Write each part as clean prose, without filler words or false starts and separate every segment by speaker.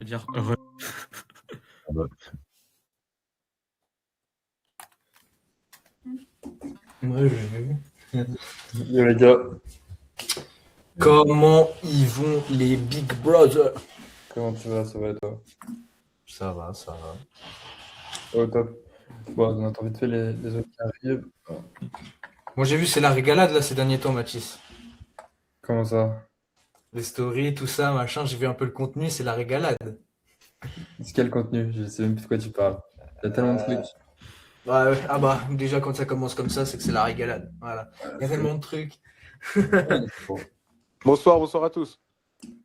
Speaker 1: peux dire heureux.
Speaker 2: Ouais.
Speaker 3: Ouais, j'ai vu.
Speaker 4: Yo les gars,
Speaker 3: Comment ils vont les Big Brothers?
Speaker 4: comment tu vas? Ça va et toi?
Speaker 3: Ça va, ça va.
Speaker 4: Au top. Bon, on attend vite fait les autres qui arrivent.
Speaker 3: Moi j'ai vu c'est la régalade là ces derniers temps, Mathis.
Speaker 4: Comment ça?
Speaker 3: Les stories, tout ça, machin, j'ai vu un peu le contenu, c'est la régalade.
Speaker 4: C'est quel contenu? Je sais même plus de quoi tu parles. Il y a tellement de trucs.
Speaker 3: Ouais, ah bah, déjà quand ça commence comme ça, c'est que c'est la régalade. Voilà. Il y a tellement de trucs.
Speaker 4: Bon.
Speaker 5: Bonsoir à tous.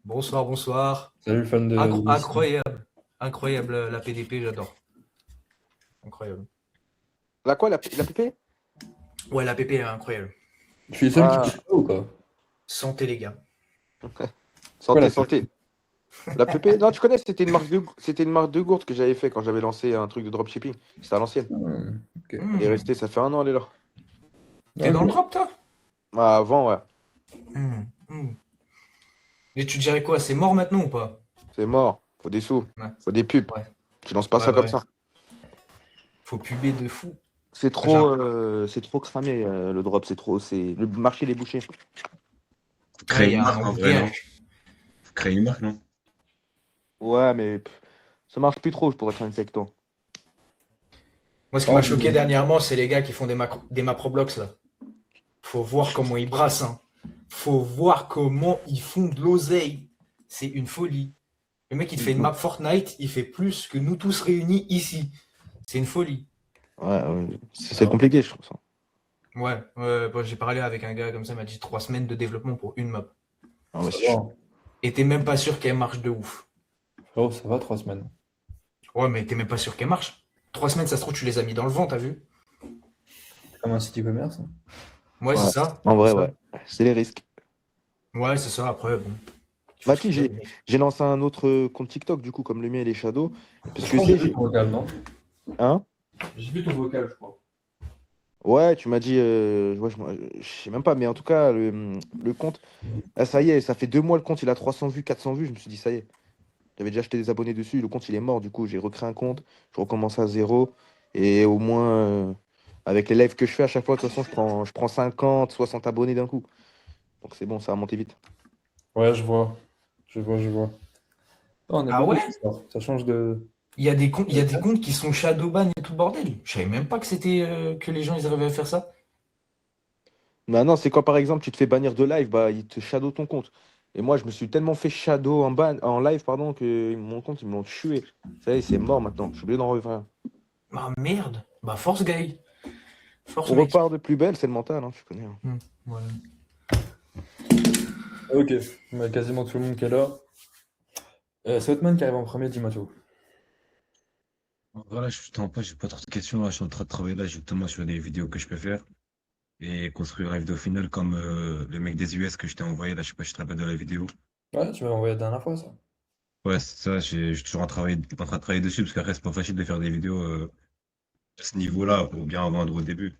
Speaker 3: Bonsoir, bonsoir.
Speaker 4: Salut fan de
Speaker 3: Incroyable. Incroyable la PDP, j'adore. Incroyable.
Speaker 5: La quoi, la PP?
Speaker 3: Ouais, la PP est incroyable.
Speaker 4: Je suis le seul
Speaker 5: Ah.
Speaker 4: qui kiffe ou pas?
Speaker 3: Santé les gars.
Speaker 5: Santé,
Speaker 4: Voilà.
Speaker 5: santé. La PP? Non, tu connais, c'était une marque de gourde que j'avais fait quand j'avais lancé un truc de dropshipping. C'était à l'ancienne.
Speaker 4: Ok.
Speaker 5: Elle est restée, ça fait 1 an, elle est là.
Speaker 3: T'es dans le drop toi?
Speaker 5: Ah, avant, ouais.
Speaker 3: Et tu dirais quoi? C'est mort maintenant ou pas?
Speaker 5: C'est mort. Faut des sous.
Speaker 3: Ouais.
Speaker 5: Faut des pubs.
Speaker 3: Ouais.
Speaker 5: Tu lances pas
Speaker 3: Ouais,
Speaker 5: ça comme
Speaker 3: ouais.
Speaker 5: ça.
Speaker 3: Faut puber de fou.
Speaker 5: C'est trop cramé, le drop. Le marché, il est bouché.
Speaker 2: Faut créer
Speaker 3: Ouais,
Speaker 2: une
Speaker 3: y a
Speaker 2: marque
Speaker 3: un
Speaker 2: en vrai, non?
Speaker 3: embouteillage.
Speaker 2: Faut créer une marque, non?
Speaker 5: Ouais, mais ça marche plus trop, je pourrais être honnête avec toi.
Speaker 3: Moi, ce qui m'a choqué dernièrement, c'est les gars qui font des macroblocs là. Faut voir comment ils brassent. Hein. Faut voir comment ils font de l'oseille. C'est une folie. Le mec, il te fait une map Fortnite, il fait plus que nous tous réunis ici. C'est une folie.
Speaker 5: Ouais, c'est compliqué, je trouve ça.
Speaker 3: Ouais, bon, j'ai parlé avec un gars comme ça, il m'a dit 3 semaines de développement pour une map.
Speaker 5: Ah ouais,
Speaker 4: Ça
Speaker 5: c'est
Speaker 4: va.
Speaker 5: chaud.
Speaker 3: Et t'es même pas sûr qu'elle marche de ouf.
Speaker 4: Frérot, ça va 3 semaines.
Speaker 3: Ouais, mais t'es même pas sûr qu'elle marche. 3 semaines, ça se trouve, tu les as mis dans le vent, t'as vu?
Speaker 4: C'est comme un site e-commerce. Hein.
Speaker 3: Ouais, c'est ça.
Speaker 5: En vrai,
Speaker 3: C'est ça.
Speaker 5: ouais. C'est les risques.
Speaker 3: Ouais, c'est ça. Après, bon.
Speaker 5: Mathis, j'ai lancé un autre compte TikTok, du coup, comme le mien, il est Shadow. Parce que
Speaker 4: J'ai
Speaker 5: c'est.
Speaker 4: vu ton vocal, non?
Speaker 5: Hein?
Speaker 4: J'ai vu ton vocal, je crois.
Speaker 5: Ouais, tu m'as dit. Ouais, je sais même pas, mais en tout cas, le compte. Ah, ça y est, ça fait 2 mois le compte, il a 300 vues, 400 vues. Je me suis dit, ça y est. J'avais déjà acheté des abonnés dessus, le compte, il est mort. Du coup, j'ai recréé un compte, je recommence à zéro. Et au moins, avec les lives que je fais à chaque fois, de toute façon, je prends 50, 60 abonnés d'un coup. Donc c'est bon, ça va monter vite.
Speaker 4: Ouais, je vois. Je vois. Oh, on est
Speaker 3: Ah
Speaker 4: beaucoup
Speaker 3: ouais?
Speaker 4: ce soir. Ça change de.
Speaker 3: Il y a des comptes qui sont shadowban et tout le bordel. Je savais même pas que c'était que les gens ils arrivaient à faire ça.
Speaker 5: Maintenant, c'est quand par exemple tu te fais bannir de live, bah il te shadow ton compte. Et moi, je me suis tellement fait shadow en live, pardon, que mon compte, ils me l'ont tué. Ça y est, c'est mort maintenant. Je suis obligé d'en refaire.
Speaker 3: Ah merde. Bah force guy. Force
Speaker 5: On
Speaker 3: mec.
Speaker 5: repart de plus belle, c'est le mental, hein, tu connais. Hein.
Speaker 3: Ouais.
Speaker 4: Ok, on a quasiment tout le monde qui est là. C'est Hotman qui arrive en premier, dis-moi tout.
Speaker 2: Voilà, je t'en pas, j'ai pas trop de questions. Là, je suis en train de travailler là, justement, sur des vidéos que je peux faire et construire une vidéo finale comme le mec des US que je t'ai envoyé. Là, je sais pas si tu te rappelles de la vidéo.
Speaker 4: Ouais, tu m'as envoyé la dernière fois, ça.
Speaker 2: Ouais, c'est ça, je suis toujours en train de travailler dessus parce qu'après, c'est pas facile de faire des vidéos à ce niveau-là pour bien vendre au début.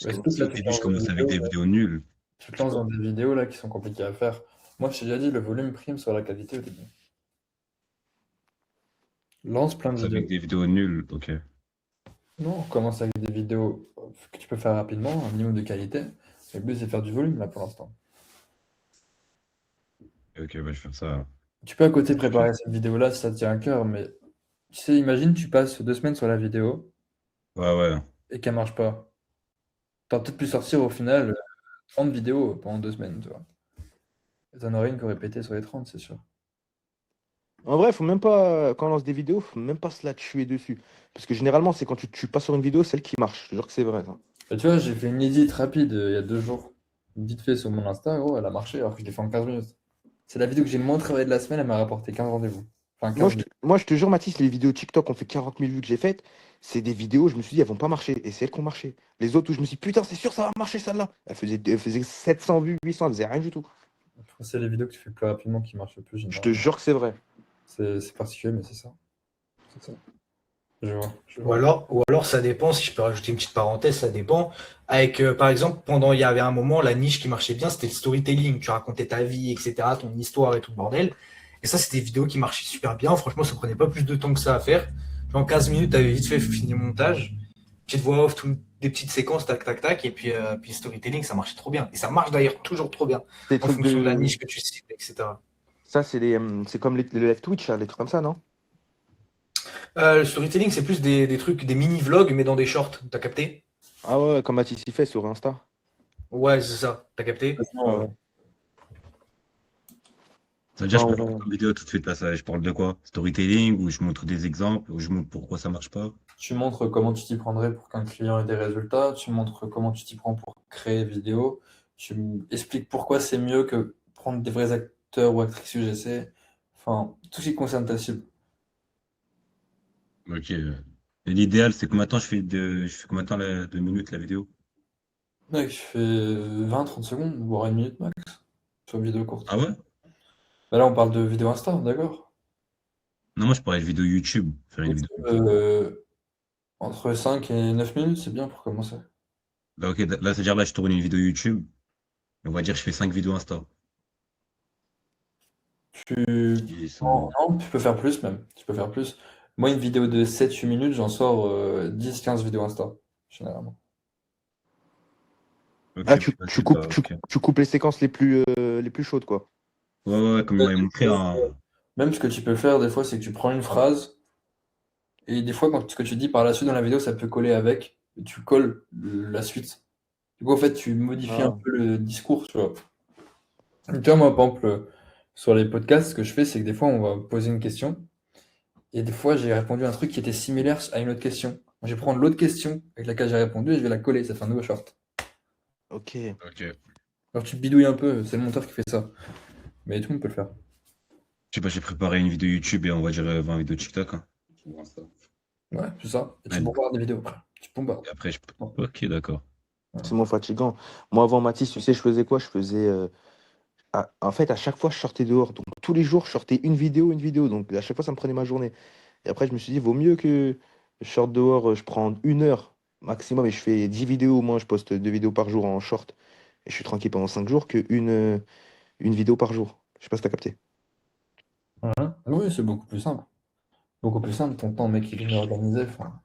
Speaker 4: Mais
Speaker 2: Parce que
Speaker 4: surtout que
Speaker 2: si
Speaker 4: là,
Speaker 2: au début, je commence avec des vidéos nulles.
Speaker 4: tu te lances dans des vidéos là qui sont compliquées à faire. Moi, je t'ai déjà dit, le volume prime sur la qualité au début. Lance plein de
Speaker 2: Avec
Speaker 4: vidéos.
Speaker 2: des vidéos nulles, ok.
Speaker 4: Non, on commence avec des vidéos que tu peux faire rapidement, un minimum de qualité. Le but, c'est de faire du volume là pour l'instant.
Speaker 2: Ok, bah, je vais faire ça.
Speaker 4: Tu peux à côté préparer cette vidéo-là si ça te tient à cœur, mais tu sais, imagine, tu passes 2 semaines sur la vidéo
Speaker 2: Ouais, ouais.
Speaker 4: et qu'elle marche pas. T'aurais peut-être pu sortir au final 30 vidéos pendant 2 semaines, tu vois. Et t'en aurais une qui aurait pété sur les 30, c'est sûr.
Speaker 5: En vrai, faut même pas, quand on lance des vidéos, faut même pas se la tuer dessus. Parce que généralement, c'est quand tu te tues pas sur une vidéo, celle qui marche. Je te jure que c'est vrai, ça.
Speaker 4: Et tu vois, j'ai fait une edit rapide il y a 2 jours. Vite fait sur mon Insta, gros, elle a marché alors que je l'ai fait en 15 minutes. C'est la vidéo que j'ai le moins travaillé de la semaine, elle m'a rapporté 15 rendez-vous. Enfin, 15 minutes.
Speaker 5: Moi, je te jure, Mathis, les vidéos TikTok ont fait 40 000 vues que j'ai faites. C'est des vidéos, je me suis dit, elles vont pas marcher. Et c'est elles qui ont marché. Les autres où je me suis dit, putain, c'est sûr, ça va marcher, celle-là. Elle faisait 700 vues, 800, elle faisait rien du tout.
Speaker 4: C'est les vidéos que tu fais plus rapidement qui marchent le plus,
Speaker 5: Je te
Speaker 4: généralement.
Speaker 5: jure que c'est vrai.
Speaker 4: C'est particulier, mais c'est ça. C'est ça. Je vois.
Speaker 3: Ou alors ça dépend, si je peux rajouter une petite parenthèse, ça dépend. Avec, par exemple, il y avait un moment, la niche qui marchait bien, c'était le storytelling. Tu racontais ta vie, etc., ton histoire et tout le bordel. Et ça, c'était des vidéos qui marchaient super bien. Franchement, ça prenait pas plus de temps que ça à faire. En 15 minutes, tu avais vite fait fini le montage. Petite voix off, des petites séquences, tac, tac, tac. Et puis storytelling, ça marchait trop bien. Et ça marche d'ailleurs toujours trop bien
Speaker 5: Des
Speaker 3: en
Speaker 5: trucs
Speaker 3: fonction de la
Speaker 5: de.
Speaker 3: niche que tu cibles, etc.
Speaker 5: Ça, c'est comme les live Twitch, là, les trucs comme ça, non?
Speaker 3: Le storytelling, c'est plus des trucs, des mini-vlogs, mais dans des shorts. T'as capté?
Speaker 5: Ah ouais, comme Mathis y fait sur Insta.
Speaker 3: Ouais, c'est ça. T'as capté?
Speaker 5: Ouais, ouais.
Speaker 2: C'est-à-dire, je
Speaker 5: Ouais,
Speaker 2: peux faire
Speaker 5: ouais.
Speaker 2: une vidéo tout de suite, là, ça, je parle de quoi? Storytelling, ou je montre des exemples, ou je montre pourquoi ça marche pas.
Speaker 4: Tu montres comment tu t'y prendrais pour qu'un client ait des résultats, tu montres comment tu t'y prends pour créer des vidéos, expliques pourquoi c'est mieux que prendre des vrais acteurs ou actrices UGC, enfin, tout ce qui concerne ta cible.
Speaker 2: Ok. Et l'idéal, c'est combien de temps je fais combien de temps de minutes la vidéo?
Speaker 4: Mec, je fais 20-30 secondes, voire une minute max, sur une vidéo
Speaker 2: Ah
Speaker 4: courte.
Speaker 2: ouais?
Speaker 4: Bah là, on parle de vidéo Insta, d'accord?
Speaker 2: Non, moi, je parlais de vidéo YouTube. Faire une vidéo YouTube.
Speaker 4: Entre 5 et 9 minutes, c'est bien pour commencer.
Speaker 2: Bah, ok, là, c'est-à-dire, là, je tourne une vidéo YouTube. On va dire, je fais 5 vidéos Insta.
Speaker 4: Tu...
Speaker 2: Qui
Speaker 4: Non,
Speaker 2: sont...
Speaker 4: non, tu peux faire plus même. Tu peux faire plus. Moi, une vidéo de 7-8 minutes, j'en sors 10-15 vidéos Insta, généralement.
Speaker 5: Ah,
Speaker 2: Ok,
Speaker 5: tu,
Speaker 2: bah,
Speaker 5: tu
Speaker 2: c'est
Speaker 5: coupes,
Speaker 2: pas...
Speaker 5: tu,
Speaker 2: Ok.
Speaker 5: tu coupes les séquences les plus chaudes, quoi.
Speaker 2: Ouais, ouais, ouais, comme il m'avait montré un...
Speaker 4: Même ce que tu peux faire des fois, c'est que tu prends une phrase et des fois, quand ce que tu dis par la suite dans la vidéo, ça peut coller avec, et tu colles la suite. Du coup, en fait, tu modifies un
Speaker 5: Ah.
Speaker 4: peu le discours, tu vois. Tu vois, moi, par exemple, sur les podcasts, ce que je fais, c'est que des fois, on va me poser une question et des fois, j'ai répondu à un truc qui était similaire à une autre question. Je vais prendre l'autre question avec laquelle j'ai répondu et je vais la coller, ça fait un nouveau short.
Speaker 5: Ok.
Speaker 2: Ok.
Speaker 4: Alors, tu te bidouilles un peu, c'est le monteur qui fait ça. Mais tout le monde peut le faire.
Speaker 2: Je sais pas, j'ai préparé une vidéo YouTube et on va dire 20 vidéos TikTok. Hein. Pour Insta.
Speaker 4: Ouais, c'est ça. Et tu
Speaker 2: Ouais,
Speaker 4: bombardes des vidéos. Tu bombardes.
Speaker 2: et après, je...
Speaker 4: Bon,
Speaker 2: Ok, d'accord.
Speaker 4: voilà.
Speaker 5: C'est moins fatigant. Moi, avant Mathis, tu sais, je faisais quoi? Je faisais. En fait, à chaque fois, je sortais dehors. Donc, tous les jours, je sortais une vidéo, une vidéo. Donc, à chaque fois, ça me prenait ma journée. Et après, je me suis dit, vaut mieux que je sorte dehors, je prends 1 heure maximum et je fais 10 vidéos au moins. Je poste 2 vidéos par jour en short. Et je suis tranquille pendant 5 jours que une vidéo par jour. Je sais pas si t'as capté.
Speaker 4: Voilà. Oui, c'est beaucoup plus simple. Beaucoup plus simple, ton temps, mec, il est mieux organisé. Enfin.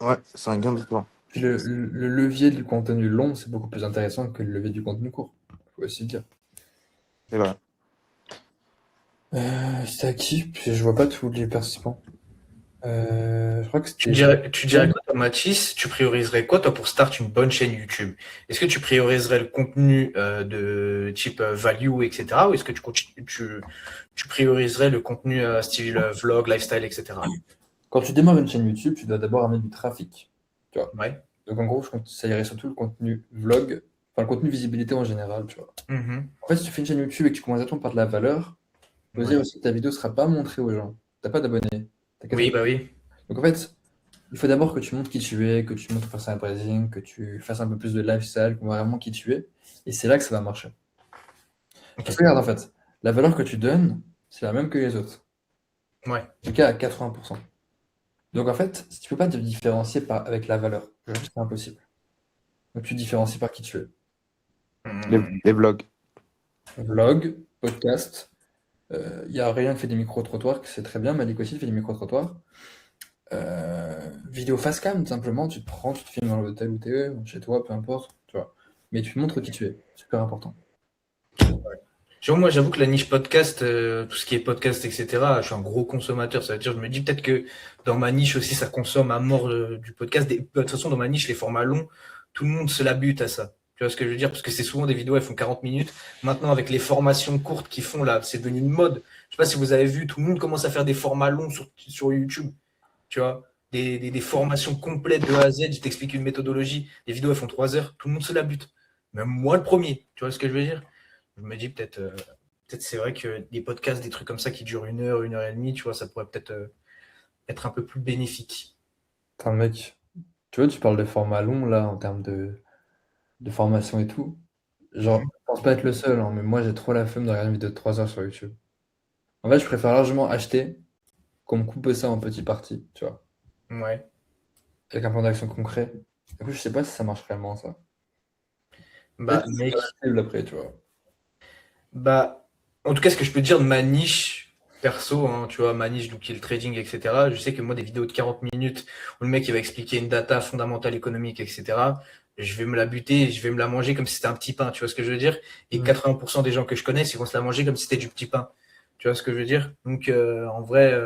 Speaker 5: Ouais, c'est un gain de temps.
Speaker 4: Puis le levier du contenu long, c'est beaucoup plus intéressant que le levier du contenu court. Faut aussi le dire.
Speaker 5: C'est vrai.
Speaker 4: C'était à qui? Puis je vois pas tous les participants. Je crois que
Speaker 3: Tu
Speaker 4: c'était.
Speaker 3: dirais, tu dirais quoi, toi, Mathis? Tu prioriserais quoi, toi, pour start une bonne chaîne YouTube? Est-ce que tu prioriserais le contenu de type value, etc. Ou est-ce que tu prioriserais le contenu style vlog, lifestyle, etc.
Speaker 4: Quand tu démarres une chaîne YouTube, tu dois d'abord amener du trafic. Tu vois.
Speaker 3: Ouais.
Speaker 4: Donc en gros, je conseillerais surtout le contenu vlog, enfin le contenu visibilité en général, tu vois.
Speaker 3: Mhm.
Speaker 4: En fait, si tu fais une chaîne YouTube et que tu commences à attendre par de la valeur, faut se
Speaker 3: Ouais.
Speaker 4: dire aussi que ta vidéo sera pas montrée aux gens. T'as pas d'abonnés. T'as
Speaker 3: Oui,
Speaker 4: 4
Speaker 3: bah oui.
Speaker 4: Donc en fait, il faut d'abord que tu montres qui tu es, que tu montres ton personal branding, que tu fasses un peu plus de lifestyle, qu'on voit vraiment qui tu es. Et c'est là que ça va marcher. Parce que regarde, en fait, la valeur que tu donnes, c'est la même que les autres.
Speaker 3: Ouais.
Speaker 4: En tout cas, à 80%. Donc en fait, si tu peux pas te différencier avec la valeur, c'est impossible. Donc tu te différencies par qui tu es.
Speaker 3: Mhm.
Speaker 5: Les vlogs.
Speaker 4: Vlog, podcast, il y a rien qui fait des micro-trottoirs, que c'est très bien. Malik aussi fait des micro-trottoirs. Vidéo face cam, tout simplement, tu te prends, tu te filmes dans l'hôtel où tu es, chez toi, peu importe, tu vois. Mais tu montres qui tu es, super important.
Speaker 3: Moi, j'avoue que la niche podcast, tout ce qui est podcast, etc., je suis un gros consommateur. Ça veut dire, je me dis peut-être que dans ma niche aussi, ça consomme à mort du podcast. De toute façon, dans ma niche, les formats longs, tout le monde se la bute à ça. Tu vois ce que je veux dire? Parce que c'est souvent des vidéos, elles font 40 minutes. Maintenant, avec les formations courtes qu'ils font là, c'est devenu une mode. Je sais pas si vous avez vu, tout le monde commence à faire des formats longs sur YouTube. Tu vois? Des formations complètes de A à Z. Je t'explique une méthodologie. Les vidéos, elles font 3 heures. Tout le monde se la bute. Même moi, le premier. Tu vois ce que je veux dire? Je me dis peut-être c'est vrai que des podcasts, des trucs comme ça qui durent 1 heure et demie, tu vois, ça pourrait peut-être être un peu plus bénéfique.
Speaker 4: Putain, mec, tu vois, tu parles de format long là, en termes de formation et tout. Genre, je pense pas être le seul, hein, mais moi j'ai trop la flemme de regarder une vidéo de 3 heures sur YouTube. En fait, je préfère largement acheter qu'on me coupe ça en petites parties, tu vois,
Speaker 3: Ouais.
Speaker 4: avec un plan d'action concret. Du coup, je sais pas si ça marche réellement ça.
Speaker 3: Bah,
Speaker 4: Peut-être que c'est
Speaker 3: mec,
Speaker 4: pas la cible après, tu vois.
Speaker 3: bah, en tout cas, ce que je peux te dire de ma niche, perso, hein, tu vois, Maniche, donc qui est le trading, etc. Je sais que moi, des vidéos de 40 minutes où le mec il va expliquer une data fondamentale économique, etc. Je vais me la buter, je vais me la manger comme si c'était un petit pain, tu vois ce que je veux dire? Et 80% des gens que je connais, ils vont se la manger comme si c'était du petit pain. Tu vois ce que je veux dire? Donc, en vrai,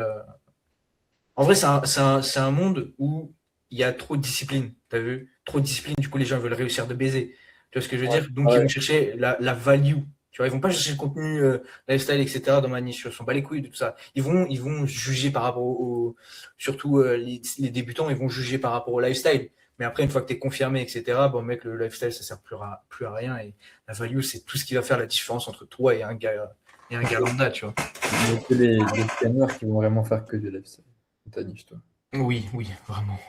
Speaker 3: c'est un monde où il y a trop de discipline. T'as vu? Trop de discipline, du coup, les gens veulent réussir de baiser. Tu vois ce que je veux dire? Donc, ils vont
Speaker 4: Ouais.
Speaker 3: chercher la value. Tu vois, ils vont pas chercher le contenu lifestyle, etc. dans ma niche. Ils s'en bat les couilles de tout ça. Ils vont juger par rapport surtout les débutants, ils vont juger par rapport au lifestyle. Mais après, une fois que tu es confirmé, etc., bon, mec, le lifestyle, ça sert plus à rien. Et la value, c'est tout ce qui va faire la différence entre toi et un gars lambda, tu vois.
Speaker 4: Il y a que les scammers qui vont vraiment faire que du lifestyle. Ta niche, toi.
Speaker 3: Oui, oui, vraiment.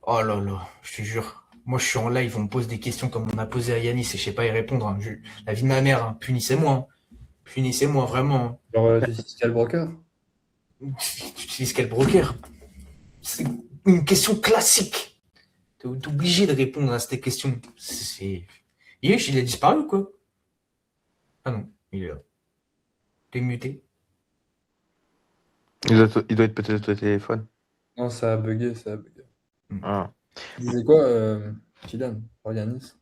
Speaker 3: Oh là là, je te jure. Moi, je suis en live, on me pose des questions comme on a posé à Yanis et je sais pas y répondre, hein. La vie de ma mère, hein. Punissez-moi, hein. Punissez-moi, vraiment,
Speaker 4: Genre, tu utilises quel broker?
Speaker 3: hein. Tu utilises quel broker? C'est une question classique. T'es obligé de répondre à cette question. Yesh, il a disparu ou quoi? Ah non, il est là. T'es muté.
Speaker 5: Il doit être peut-être au téléphone.
Speaker 4: Non, ça a bugué, ça a bugué.
Speaker 5: Ah.
Speaker 4: Tu disais quoi, Kylian? Yanis?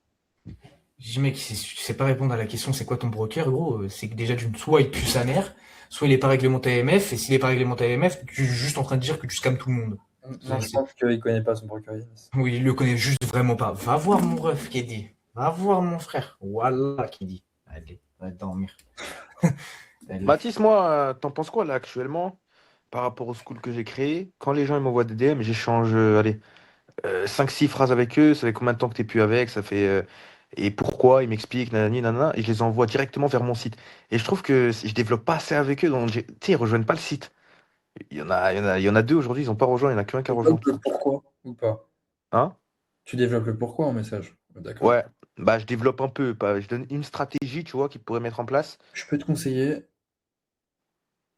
Speaker 3: Je dis, mec, si tu sais pas répondre à la question, c'est quoi ton broker, gros? C'est que déjà, soit il pue sa mère, soit il est pas réglementé AMF, et s'il est pas réglementé AMF, tu es juste en train de dire que tu scams tout le monde.
Speaker 4: Non, je pense qu'il connaît pas son broker Yanis.
Speaker 3: Oui, il le connaît juste vraiment pas. Va voir mon ref qui dit. Va voir mon frère. Voilà qui dit. Allez, va dormir. Allez.
Speaker 5: Mathis, moi, t'en penses quoi là actuellement par rapport au school que j'ai créé? Quand les gens ils m'envoient des DM, j'échange allez, 5-6 phrases avec eux. Ça fait combien de temps que t'es plus avec? Ça fait et pourquoi? Ils m'expliquent, nanani, nanana, et je les envoie directement vers mon site. Et je trouve que je développe pas assez avec eux, donc tu sais, ils rejoignent pas le site. Il y en a deux aujourd'hui, ils ont pas rejoint, il y en a qu'un qui a
Speaker 4: Tu
Speaker 5: rejoint.
Speaker 4: développes le pourquoi ou pas?
Speaker 5: Hein?
Speaker 4: Tu développes le pourquoi en message. D'accord.
Speaker 5: Ouais, bah je développe un peu, pas, je donne une stratégie, tu vois, qu'ils pourraient mettre en place.
Speaker 4: Je peux te conseiller,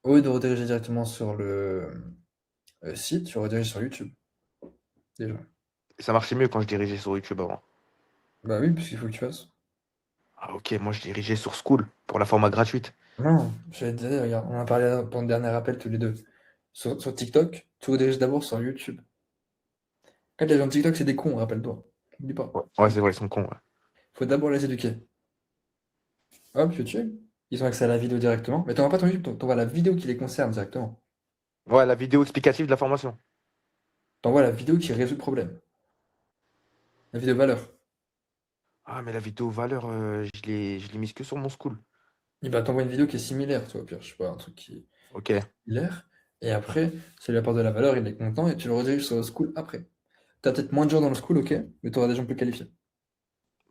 Speaker 4: au lieu de rediriger directement sur le site, tu rediriges sur YouTube. Déjà.
Speaker 5: Ça marchait mieux quand je dirigeais sur YouTube avant.
Speaker 4: Bah oui, puisqu'il faut que tu fasses.
Speaker 5: Ah ok, moi je dirigeais sur School pour la format gratuite.
Speaker 4: Non, j'allais te dire, regarde, on en a parlé dans le dernier appel tous les deux. Sur TikTok, tu rediriges d'abord sur YouTube. En fait, les gens de TikTok, c'est des cons, rappelle-toi. N'oublie pas.
Speaker 5: Ouais, ouais, c'est vrai, ils sont cons. Ouais.
Speaker 4: Faut d'abord les éduquer. Hop, YouTube. Ils ont accès à la vidéo directement. Mais t'envoies pas ton YouTube, t'envoies la vidéo qui les concerne directement.
Speaker 5: Ouais, la vidéo explicative de la formation.
Speaker 4: T'envoies la vidéo qui résout le problème. La vidéo valeur.
Speaker 5: Ah, mais la vidéo valeur, je l'ai mise que sur mon School.
Speaker 4: Et bah t'envoies une vidéo qui est similaire, tu vois, au pire, je sais pas, un truc qui est
Speaker 5: Ok.
Speaker 4: similaire. Et après, ça lui apporte de la valeur, il est content, et tu le rediriges sur le school après. T'as peut-être moins de gens dans le school, ok, mais t'auras des gens plus qualifiés.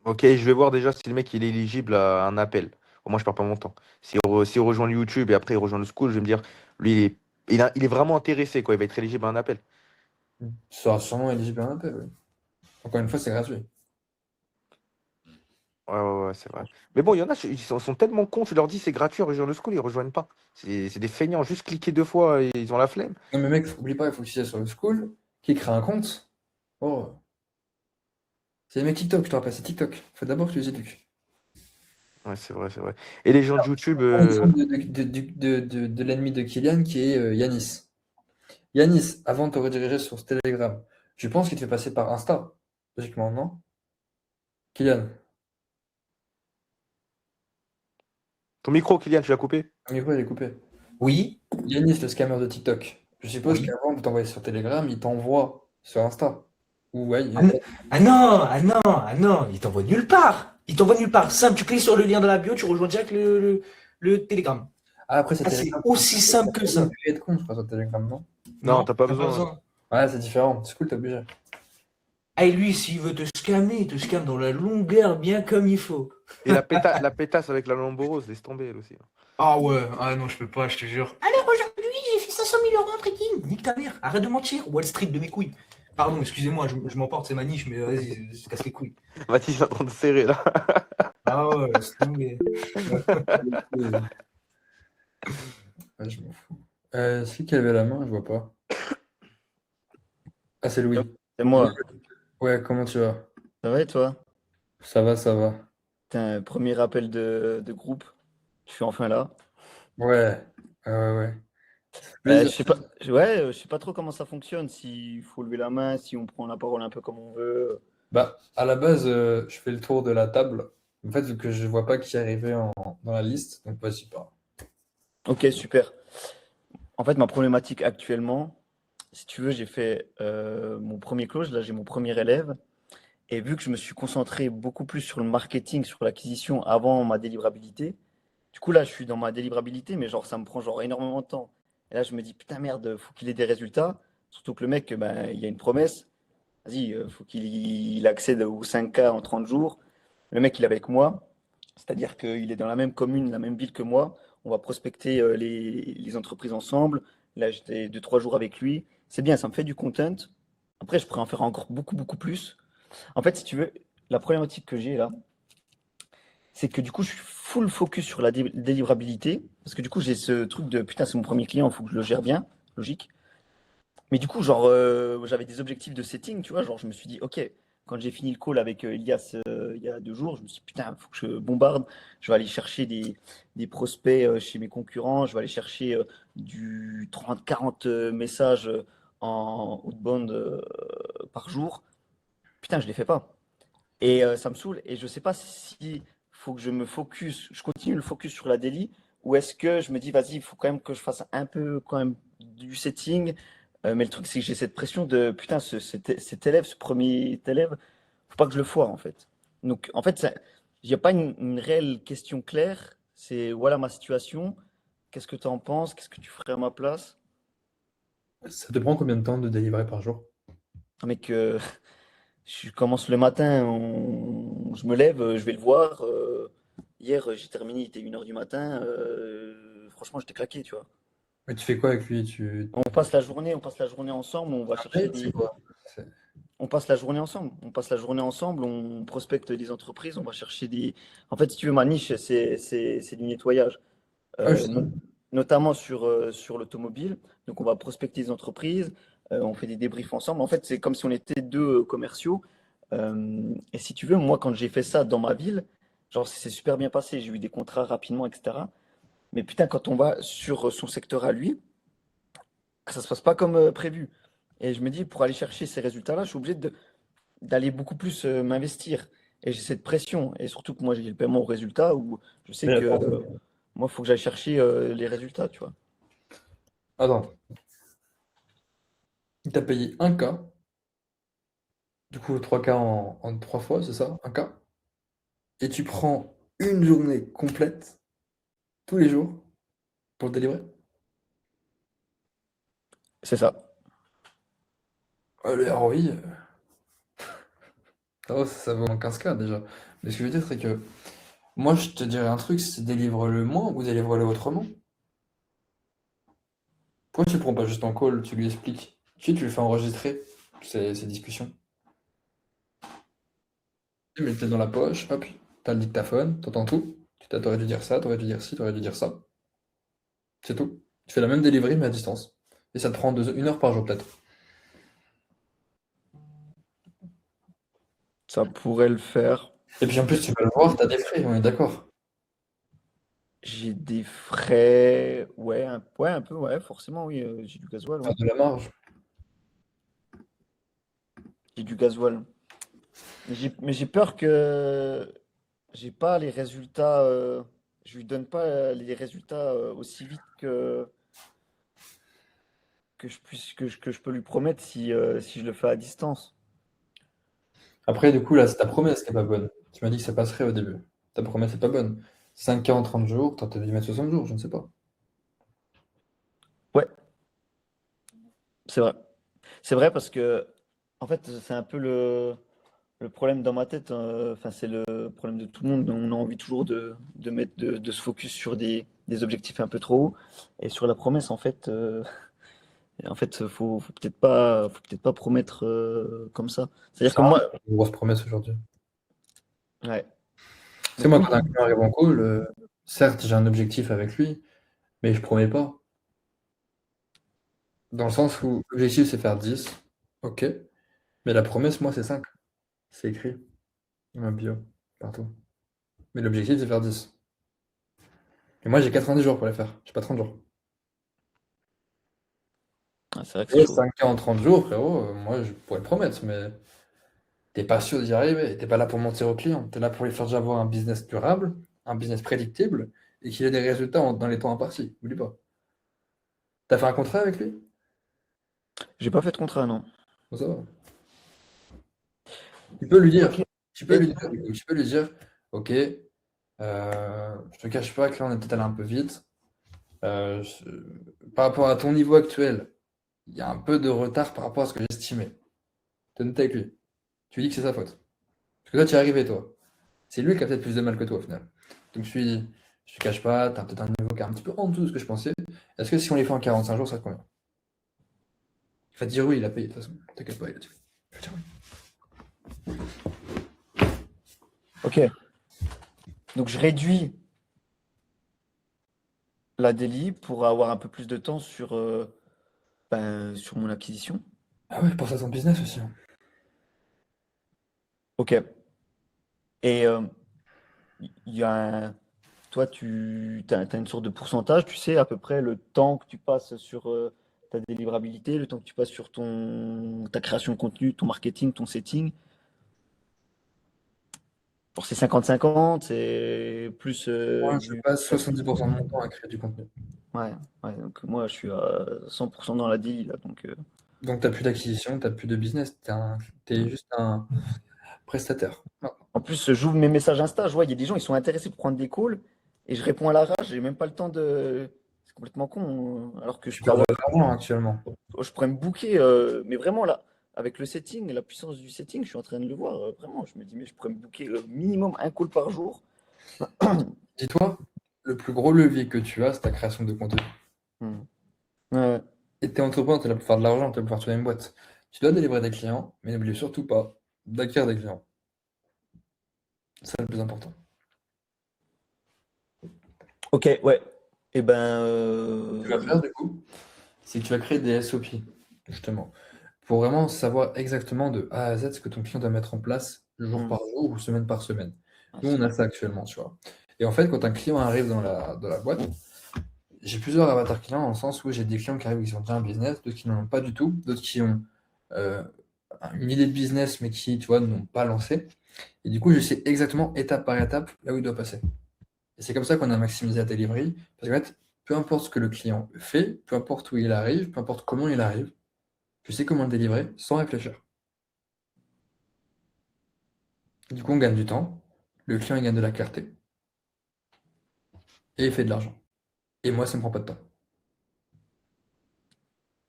Speaker 5: Ok, je vais voir déjà si le mec il est éligible à un appel. Au moins, je perds pas mon temps. S'il rejoint le YouTube et après il rejoint le School, je vais me dire, lui, il est vraiment intéressé, quoi. Il va être éligible à un appel.
Speaker 4: Tu seras sûrement éligible à un appel, oui. Encore une fois, c'est gratuit.
Speaker 5: Ouais, ouais, ouais, c'est vrai. Mais bon, il y en a, ils sont tellement cons, tu leur dis c'est gratuit, rejoins le School, ils rejoignent pas. C'est des feignants, juste cliquer 2 fois et ils ont la flemme.
Speaker 4: Non mais mec, oublie pas, il faut que tu sois sur le school, qui crée un compte. Oh, c'est les mecs TikTok, je te rappelle, c'est TikTok. Faut d'abord que tu les éduques.
Speaker 5: Ouais, c'est vrai, c'est vrai. Et les gens de YouTube,
Speaker 4: Prends l'exemple de l'ennemi de Kylian qui est Yanis. Yanis, avant de te rediriger sur ce Telegram, je pense qu'il te fait passer par Insta, logiquement, non? Kylian,
Speaker 5: ton micro, Kylian, tu l'as coupé?
Speaker 4: ton micro il est coupé.
Speaker 3: Oui,
Speaker 4: Yanis, le scammer de TikTok. Je suppose
Speaker 3: oui.
Speaker 4: qu'avant de t'envoyer sur Telegram, il t'envoie sur Insta. Ou ouais,
Speaker 3: Ah non, ah non, ah non, il t'envoie nulle part. Il t'envoie nulle part. Simple, tu cliques sur le lien dans la bio, tu rejoins direct le Telegram.
Speaker 4: Ah, après, c'est
Speaker 3: Ah, c'est
Speaker 4: Telegram.
Speaker 3: aussi simple que ça.
Speaker 4: Tu être con, je crois, sur Telegram, non?
Speaker 5: Non,
Speaker 3: Non,
Speaker 5: t'as pas
Speaker 3: t'as pas
Speaker 5: besoin.
Speaker 3: besoin.
Speaker 4: Ouais, c'est différent. C'est cool, t'es obligé.
Speaker 3: Ah, et lui, s'il veut te scammer, il te scamme dans la longueur, bien comme il faut.
Speaker 5: Et la pétasse avec la lamborose, laisse tomber, elle aussi.
Speaker 3: Ah ouais, ah non, je peux pas, je te jure. Alors aujourd'hui, j'ai fait 500 000 euros en trading. Nique ta mère, arrête de mentir. Wall Street de mes couilles. Pardon, excusez-moi, je m'emporte, c'est ma niche, mais vas-y, je casse les couilles.
Speaker 5: Mathis est en train de serrer, là.
Speaker 3: Ah ouais, laisse tomber.
Speaker 4: Ouais, je m'en fous. C'est qui avait la main? Je vois pas. Ah, c'est Louis.
Speaker 1: C'est moi.
Speaker 4: Ouais, comment tu vas?
Speaker 1: Ça va et toi?
Speaker 4: Ça va, ça va.
Speaker 1: Putain, premier appel de groupe. Je suis enfin là.
Speaker 4: Ouais. Ouais.
Speaker 1: Je
Speaker 4: Plus-
Speaker 1: sais pas, ouais, je sais pas trop comment ça fonctionne, s'il faut lever la main, si on prend la parole un peu comme on veut.
Speaker 4: Bah, à la base, je fais le tour de la table. En fait, vu que je vois pas qui est arrivé dans la liste, donc vas-y, pas.
Speaker 1: Ok, super. En fait, ma problématique actuellement, si tu veux, j'ai fait mon premier close, là j'ai mon premier élève, et vu que je me suis concentré beaucoup plus sur le marketing, sur l'acquisition avant ma délivrabilité, du coup là je suis dans ma délivrabilité, mais genre ça me prend genre énormément de temps. Et là je me dis putain merde, faut qu'il ait des résultats, surtout que le mec, ben, il y a une promesse, vas-y, faut qu'il accède aux 5K en 30 jours. Le mec il est avec moi, c'est-à-dire qu'il est dans la même commune, la même ville que moi. On va prospecter les entreprises ensemble. Là, j'étais 2, 3 jours avec lui. C'est bien, ça me fait du content. Après, je pourrais en faire encore beaucoup, beaucoup plus. En fait, si tu veux, la problématique que j'ai là, c'est que du coup, je suis full focus sur la délivrabilité. Parce que du coup, j'ai ce truc de putain, c'est mon premier client, il faut que je le gère bien. Logique. Mais du coup, genre, j'avais des objectifs de setting, tu vois. Genre, je me suis dit, OK, quand j'ai fini le call avec Elias il y a 2 jours, je me suis dit, putain, il faut que je bombarde. Je vais aller chercher des prospects chez mes concurrents. Je vais aller chercher du 30, 40 messages en outbound par jour. Putain, je ne les fais pas. Et ça me saoule. Et je ne sais pas si faut que je me focus, je continue le focus sur la daily, ou est-ce que je me dis, vas-y, il faut quand même que je fasse un peu quand même du setting. Mais le truc, c'est que j'ai cette pression de, putain, cet élève, ce premier élève, faut pas que je le foire, en fait. Donc, en fait, il n'y a pas une réelle question claire. C'est, voilà ma situation. Qu'est-ce que tu en penses? Qu'est-ce que tu ferais à ma place?
Speaker 4: Ça te prend combien de temps de délivrer par jour?
Speaker 1: Mec, je commence le matin, je me lève, je vais le voir. Hier, j'ai terminé, il était 1h du matin. Franchement, j'étais claqué, tu vois.
Speaker 4: Mais tu fais quoi avec lui?
Speaker 1: On passe la journée ensemble, on va chercher
Speaker 4: Après, c'est
Speaker 1: des.
Speaker 4: quoi? C'est-
Speaker 1: On passe la journée ensemble. On passe la journée ensemble, on prospecte des entreprises, on va chercher des. En fait, si tu veux, ma niche, c'est du nettoyage,
Speaker 4: Ah, je
Speaker 1: euh,
Speaker 4: sais.
Speaker 1: no- notamment sur l'automobile. Donc, on va prospecter des entreprises, on fait des débriefs ensemble. En fait, c'est comme si on était deux commerciaux. Et si tu veux, moi, quand j'ai fait ça dans ma ville, genre, c'est super bien passé. J'ai eu des contrats rapidement, etc. Mais putain, quand on va sur son secteur à lui, ça se passe pas comme prévu. Et je me dis, pour aller chercher ces résultats-là, je suis obligé d'aller beaucoup plus m'investir. Et j'ai cette pression. Et surtout que moi, j'ai le paiement au résultat où je sais
Speaker 4: Mais
Speaker 1: que
Speaker 4: attends,
Speaker 1: moi, il faut que j'aille chercher les résultats, tu vois.
Speaker 4: attends. Il t'a payé un K, du coup 3K en 3 fois, c'est ça? Un K. Et tu prends une journée complète, tous les jours, pour le délivrer?
Speaker 1: C'est ça.
Speaker 4: Le ROI, ça vaut 15K déjà. Mais ce que je veux dire, c'est que moi, je te dirais un truc, c'est délivre-le moins ou délivre-le autrement. Pourquoi tu le prends pas juste en call, tu lui expliques? Tu le fais enregistrer, ces discussions. Tu mets le tête dans la poche, hop, t'as le dictaphone, t'entends tout. T'aurais dû dire ça, t'aurais dû dire ci, t'aurais dû dire ça. C'est tout. Tu fais la même delivery mais à distance. Et ça te prend 1 heure par jour peut-être.
Speaker 1: Ça pourrait le faire.
Speaker 4: Et puis en plus, tu vas le voir, t'as des frais, on est d'accord.
Speaker 1: J'ai des frais. Ouais, un peu, ouais, forcément, oui. J'ai du gasoil, ouais.
Speaker 4: Faire de la marge.
Speaker 1: J'ai du gasoil. Mais j'ai peur que j'ai pas les résultats. Je lui donne pas les résultats aussi vite que je puisse que je peux lui promettre si je le fais à distance.
Speaker 4: Après, du coup, là, c'est ta promesse qui est pas bonne. Tu m'as dit que ça passerait au début. Ta promesse est pas bonne. 5K en 30 jours, t'as dû mettre 60 jours, je ne sais pas.
Speaker 1: Ouais, c'est vrai. C'est vrai parce que en fait c'est un peu le problème dans ma tête. Enfin, c'est le problème de tout le monde. On a envie toujours de se focus sur des objectifs un peu trop hauts et sur la promesse en fait, faut peut-être pas promettre comme ça. C'est-à-dire que
Speaker 4: Ça
Speaker 1: moi,
Speaker 4: une grosse promesse aujourd'hui.
Speaker 1: ouais.
Speaker 4: C'est
Speaker 1: Donc
Speaker 4: moi,
Speaker 1: tout,
Speaker 4: quand un client arrive en call, certes, j'ai un objectif avec lui, mais je promets pas. Dans le sens où l'objectif, c'est faire 10, ok, mais la promesse, moi, c'est 5. C'est écrit dans ma bio, partout. Mais l'objectif, c'est faire 10. Et moi, j'ai 90 jours pour les faire, j'ai pas 30 jours.
Speaker 1: C'est vrai que c'est chaud.
Speaker 4: 5K en 30 jours, frérot, moi je pourrais le promettre, mais t'es pas sûr d'y arriver. T'es pas là pour mentir aux clients. T'es là pour lui faire déjà avoir un business durable, un business prédictible et qu'il ait des résultats dans les temps impartis. Oublie pas. T'as fait un contrat avec lui?
Speaker 1: J'ai pas fait de contrat, non.
Speaker 4: Bon, ça va. Tu peux lui dire,
Speaker 1: Ok.
Speaker 4: tu peux lui dire, du coup, tu peux lui dire, ok, je te cache pas que là on est peut-être allé un peu vite. Par rapport à ton niveau actuel, il y a un peu de retard par rapport à ce que j'estimais. T'es honnête avec lui. Tu lui dis que c'est sa faute. Parce que toi, tu y es arrivé, toi. C'est lui qui a peut-être plus de mal que toi, au final. Donc, je lui dis, je te cache pas, t'as peut-être un niveau qui est un petit peu en dessous de ce que je pensais. Est-ce que si on les fait en 45 jours, ça te convient? Il va te dire oui, il a payé, de toute façon. T'inquiète pas, il a dit oui. Il va dire oui.
Speaker 1: Ok. Donc je réduis la délit pour avoir un peu plus de temps sur mon acquisition.
Speaker 4: Ah ouais, pense à ton business aussi, hein.
Speaker 1: Ok. Et il y a toi, tu as une sorte de pourcentage, tu sais à peu près le temps que tu passes sur ta délivrabilité, le temps que tu passes sur ta création de contenu, ton marketing, ton setting. Pour ces 50-50, c'est plus
Speaker 4: Moi, je
Speaker 1: du...
Speaker 4: passe 70% de mon temps à créer du contenu.
Speaker 1: Ouais, ouais, donc moi je suis à 100% dans la deal là, donc
Speaker 4: Donc, t'as plus d'acquisition, t'as plus de business, t'es juste un prestataire. Non.
Speaker 1: en plus j'ouvre mes messages Insta, je vois il y a des gens ils sont intéressés pour prendre des calls et je réponds à l'arrache, j'ai même pas le temps de c'est complètement con alors que je
Speaker 4: Tu
Speaker 1: peux
Speaker 4: perds de
Speaker 1: avoir
Speaker 4: l'argent actuellement.
Speaker 1: je pourrais me booker mais vraiment là avec le setting et la puissance du setting, je suis en train de le voir vraiment, je me dis mais je pourrais me booker minimum un call par jour.
Speaker 4: Dis-toi, le plus gros levier que tu as, c'est ta création de contenu.
Speaker 1: Hmm. Ouais.
Speaker 4: Et t'es entrepreneur, t'es là pour faire de l'argent, t'es là pour faire tourner une boîte. Tu dois délivrer des clients, mais n'oublie surtout pas d'acquérir des clients. C'est le plus important.
Speaker 1: Ok, ouais. Et ben
Speaker 4: Ce que tu vas faire du coup, c'est que tu vas créer des SOP, justement, pour vraiment savoir exactement de A à Z ce que ton client doit mettre en place jour
Speaker 1: hmm.
Speaker 4: par jour ou semaine par semaine.
Speaker 1: Ah,
Speaker 4: Nous, on a ça actuellement, tu vois. Et en fait, quand un client arrive dans la boîte, j'ai plusieurs avatars clients dans le sens où j'ai des clients qui arrivent qui ont déjà un business, d'autres qui n'en ont pas du tout, d'autres qui ont euh, une idée de business mais qui, tu vois, n'ont pas lancé. Et du coup, je sais exactement étape par étape là où il doit passer. Et c'est comme ça qu'on a maximisé la delivery. Parce qu'en fait, peu importe ce que le client fait, peu importe où il arrive, peu importe comment il arrive, je sais comment le délivrer sans réfléchir. Du coup, on gagne du temps, le client il gagne de la clarté et il fait de l'argent. Et moi, ça ne me prend pas de temps.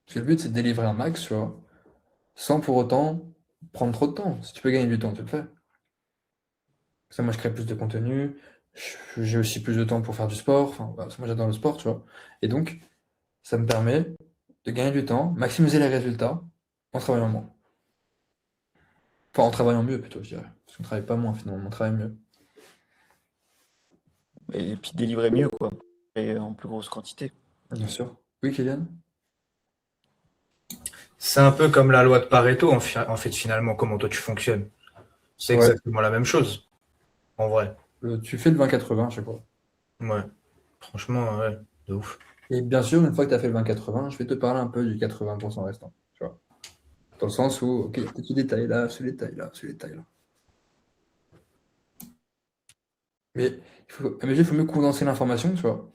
Speaker 4: Parce que le but, c'est de délivrer un max, tu vois, sans pour autant prendre trop de temps. Si tu peux gagner du temps, tu le fais. Ça, moi, je crée plus de contenu, j'ai aussi plus de temps pour faire du sport. Enfin, voilà, parce que moi, j'adore le sport, tu vois. Et donc, ça me permet de gagner du temps, maximiser les résultats en travaillant moins. Enfin, en travaillant mieux plutôt, je dirais. Parce qu'on travaille pas moins finalement, on travaille mieux.
Speaker 1: Et puis délivrer mieux, quoi. Et en plus grosse quantité.
Speaker 4: Bien sûr. Oui, Kylian?
Speaker 3: C'est un peu comme la loi de Pareto, en fait, finalement, comment toi tu fonctionnes. C'est
Speaker 4: Ouais.
Speaker 3: exactement la même chose, en vrai.
Speaker 4: Tu fais le 20-80 à chaque fois.
Speaker 3: Ouais. Franchement, ouais, de ouf.
Speaker 4: Et bien sûr, une fois que tu as fait le 20-80, je vais te parler un peu du 80% restant. Tu vois. Dans le sens où, ok, il y a ce détail là, ce détail là, ce détail là. Mais il faut mieux condenser l'information, tu vois.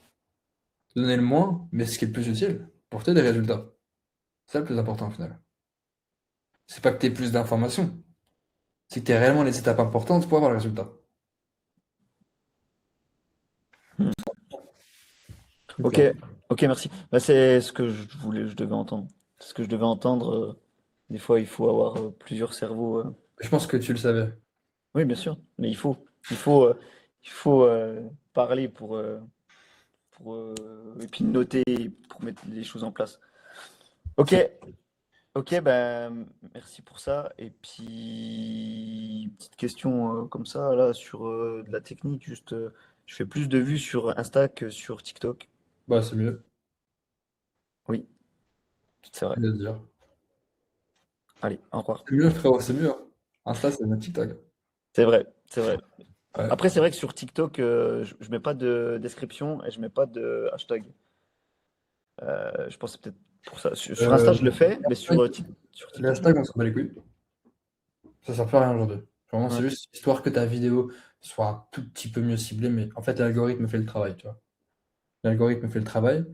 Speaker 4: Donner le moins, mais ce qui est le plus utile pour que tu aies des résultats. C'est ça le plus important au final. C'est pas que tu aies plus d'informations, c'est que tu aies réellement les étapes importantes pour avoir le résultat.
Speaker 1: Hmm. Ok, ok, merci. Bah, c'est ce que je devais entendre. C'est ce que je devais entendre. Des fois, il faut avoir plusieurs cerveaux.
Speaker 4: Je pense que tu le savais.
Speaker 1: Oui, bien sûr, mais il faut, euh, il faut parler et puis noter pour mettre les choses en place. Ok, ok, ben merci pour ça. Et puis petite question comme ça là sur de la technique. Juste, je fais plus de vues sur Insta que sur TikTok.
Speaker 4: Bah, c'est mieux.
Speaker 1: Oui, c'est vrai.
Speaker 4: De dire.
Speaker 1: Allez, au revoir.
Speaker 4: C'est mieux, frérot, c'est mieux, hein. Insta, c'est notre TikTok.
Speaker 1: C'est vrai, c'est vrai.
Speaker 4: Ouais.
Speaker 1: Après, c'est vrai que sur TikTok, je mets pas de description et je mets pas de hashtag. Je pense que c'est peut-être pour ça. Sur Insta, je le fais, mais sur
Speaker 4: Les
Speaker 1: TikTok, non.
Speaker 4: hashtags, on s'en bat les couilles. Ça sert plus à rien aujourd'hui. Vraiment, c'est
Speaker 1: Ouais.
Speaker 4: juste histoire que ta vidéo soit un tout petit peu mieux ciblée, mais en fait, l'algorithme fait le travail, tu vois. L'algorithme fait le travail.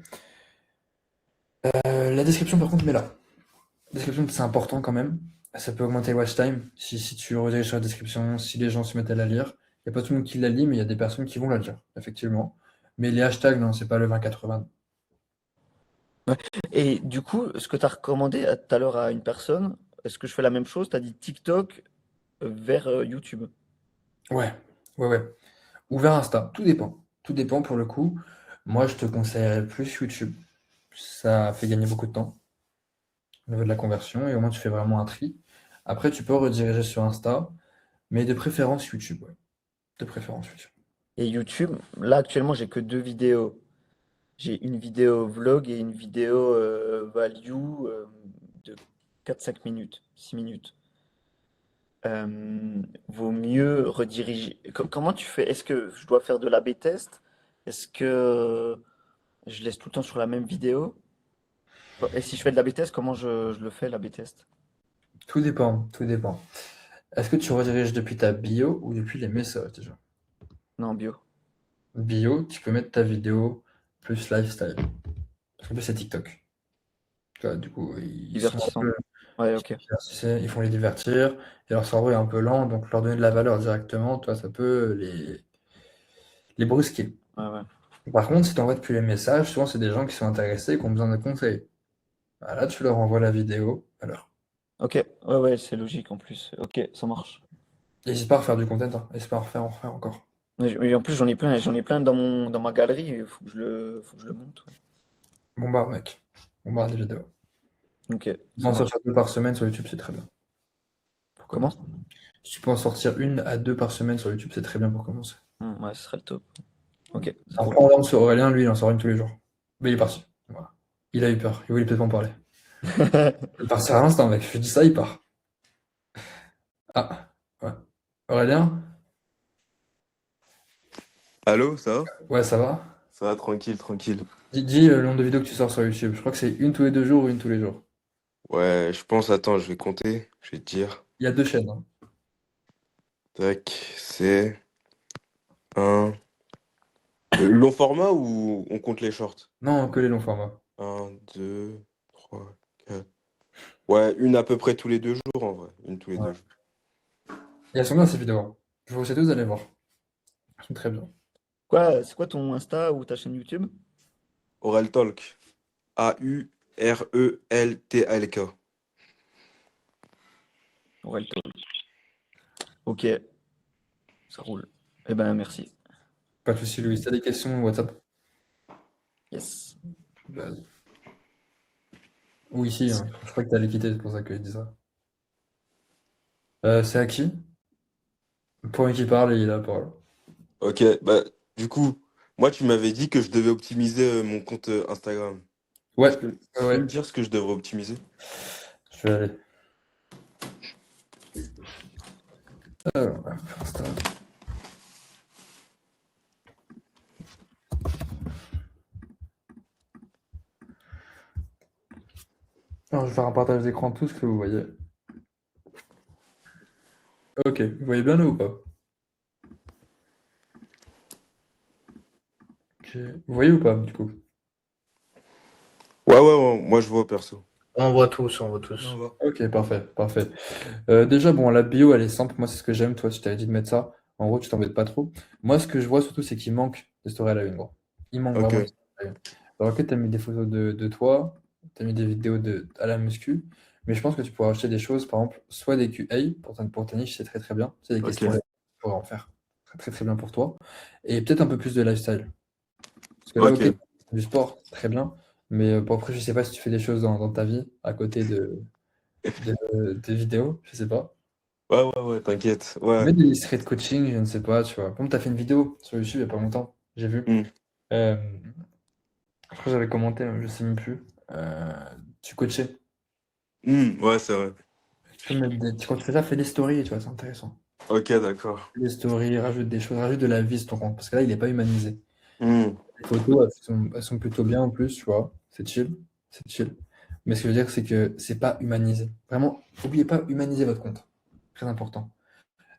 Speaker 4: La description, par contre, mets là. La description, c'est important quand même. Ça peut augmenter le watch time si tu rediriges sur la description, si les gens se mettent à la lire. Il n'y a pas tout le monde qui la lit, mais il y a des personnes qui vont la lire, effectivement. Mais les hashtags, non, c'est pas le 20-80.
Speaker 1: Et du coup, ce que tu as recommandé tout à l'heure à une personne, est-ce que je fais la même chose? Tu as dit TikTok vers YouTube.
Speaker 4: Ouais, ouais. Ou vers Insta, tout dépend. Tout dépend pour le coup. Moi, je te conseillerais plus YouTube. Ça fait gagner beaucoup de temps au niveau de la conversion et au moins tu fais vraiment un tri. Après, tu peux rediriger sur Insta, mais de préférence YouTube, ouais. De préférence YouTube.
Speaker 1: Et YouTube, là actuellement, j'ai que 2 vidéos. J'ai une vidéo vlog et une vidéo value de 4-5 minutes, 6 minutes. Vaut mieux rediriger. Comment tu fais? Est-ce que je dois faire de l'A/B test? Est-ce que je laisse tout le temps sur la même vidéo? Et si je fais de l'A/B test, comment je le fais, l'A/B test?
Speaker 4: Tout dépend, tout dépend. Est-ce que tu rediriges depuis ta bio ou depuis les messages déjà?
Speaker 1: Non, bio.
Speaker 4: Bio, tu peux mettre ta vidéo plus lifestyle. Parce qu'en plus, c'est TikTok. Tu vois, du coup, ils sont un
Speaker 1: Divertissant.
Speaker 4: peu
Speaker 1: Ouais, ok.
Speaker 4: ils font les divertir, et leur cerveau est un peu lent, donc leur donner de la valeur directement, toi, ça peut les brusquer.
Speaker 1: Ouais, ouais.
Speaker 4: Par contre, si tu envoies depuis les messages, souvent c'est des gens qui sont intéressés et qui ont besoin de conseils. Ah, là, tu leur envoies la vidéo. Alors,
Speaker 1: Ok, ouais, ouais, c'est logique en plus. Ok, ça marche.
Speaker 4: n'hésite pas à refaire du content, hein. N'hésite pas à en refaire encore.
Speaker 1: Mais en plus, j'en ai plein dans ma galerie. Il faut que je le monte. Ouais.
Speaker 4: Bombarde, mec. Bombarde les vidéos.
Speaker 1: Ok, ça
Speaker 4: En
Speaker 1: marche.
Speaker 4: sortir 2 par semaine sur YouTube, c'est très bien. Pour
Speaker 1: Comment?
Speaker 4: commencer. Si tu peux en sortir 1 à 2 par semaine sur YouTube, c'est très bien pour commencer.
Speaker 1: Ouais, ce serait le top. Ok, ça
Speaker 4: En
Speaker 1: roule.
Speaker 4: prendre sur Aurélien, lui, il en sort une tous les jours. Mais il est parti. Voilà. Il a eu peur. Il voulait peut-être pas en parler. Il part à l'instant, mec. Je dis ça, il part. Ah, ouais. Aurélien?
Speaker 6: Allô, ça va?
Speaker 4: Ouais, ça va?
Speaker 6: Ça va, tranquille, tranquille.
Speaker 4: Dis le nombre de vidéos que tu sors sur YouTube. Je crois que c'est une tous les 2 jours ou une tous les jours.
Speaker 6: Ouais, je pense, attends, je vais compter, je vais te dire.
Speaker 4: Il y a 2 chaînes, hein.
Speaker 6: Tac, c'est un... long format ou on compte les shorts?
Speaker 4: Non, que les longs formats.
Speaker 6: Un, deux, trois, quatre. Ouais, une à peu près tous les 2 jours, en vrai. Une tous les
Speaker 4: Ouais.
Speaker 6: 2 jours.
Speaker 4: Et elles sont bien ces vidéos, hein. Je vous conseille tous d'aller voir. Elles sont très bien.
Speaker 1: Quoi, c'est quoi ton Insta ou ta chaîne YouTube?
Speaker 6: Oral Talk. Aureltalk.
Speaker 1: Ouais, le top. Ok, ça roule. Eh ben, merci.
Speaker 4: Pas de soucis, Louis. Si t'as des questions, WhatsApp.
Speaker 1: Yes.
Speaker 4: Vas-y. Ou ici, hein. Je crois que t'allais quitter, c'est pour ça que je dis ça. C'est à qui? Pour qui parle et il a la parole.
Speaker 6: Ok, bah, du coup, moi, tu m'avais dit que je devais optimiser mon compte Instagram.
Speaker 4: Ouais,
Speaker 6: Tu peux
Speaker 4: ouais.
Speaker 6: me dire ce que je devrais optimiser?
Speaker 4: Je vais aller. Alors, on va faire Insta. Alors, je vais faire un partage d'écran de tout ce que vous voyez. Ok, vous voyez bien là ou pas? Ok. Vous voyez ou pas, du coup?
Speaker 6: Ouais, moi, je vois perso.
Speaker 3: On voit tous, on voit tous.
Speaker 4: Ok, parfait, parfait. Déjà, bon, la bio, elle est simple. Moi, c'est ce que j'aime. Toi, si je t'avais dit de mettre ça, en gros, tu t'embêtes pas trop. Moi, ce que je vois surtout, c'est qu'il manque des stories à la une, gros. Il manque
Speaker 6: Ok.
Speaker 4: vraiment des stories à la une. Alors que t'as mis des photos de toi, t'as mis des vidéos à la muscu, mais je pense que tu pourrais acheter des choses, par exemple, soit des QA pour ta niche, c'est très très bien. C'est des
Speaker 6: Ok.
Speaker 4: questions, tu pourrais en faire. Très très très bien pour toi. Et peut-être un peu plus de lifestyle. Parce que là,
Speaker 6: Ok.
Speaker 4: ok, du sport, très bien. Mais bon, après, je sais pas si tu fais des choses dans ta vie à côté des vidéos, je sais pas.
Speaker 6: Ouais, t'inquiète. Ouais.
Speaker 4: Mais des secrets de coaching, je ne sais pas, tu vois. Comme tu as fait une vidéo sur YouTube il n'y a pas longtemps, j'ai vu.
Speaker 6: Hmm.
Speaker 4: Euh, je crois que j'avais commenté, je sais même plus. Tu coachais.
Speaker 6: Ouais, c'est vrai.
Speaker 4: Tu peux mettre quand tu fais ça, fais des stories, tu vois, c'est intéressant.
Speaker 6: Ok, d'accord.
Speaker 4: Fais des stories, rajoute des choses, rajoute de la vie sur ton compte. Parce que là, il n'est pas humanisé.
Speaker 6: Hmm.
Speaker 4: Les photos, elles sont plutôt bien en plus, tu vois. C'est chill. C'est chill. Mais ce que je veux dire, c'est que c'est pas humanisé. Vraiment, n'oubliez pas, humaniser votre compte. Très important.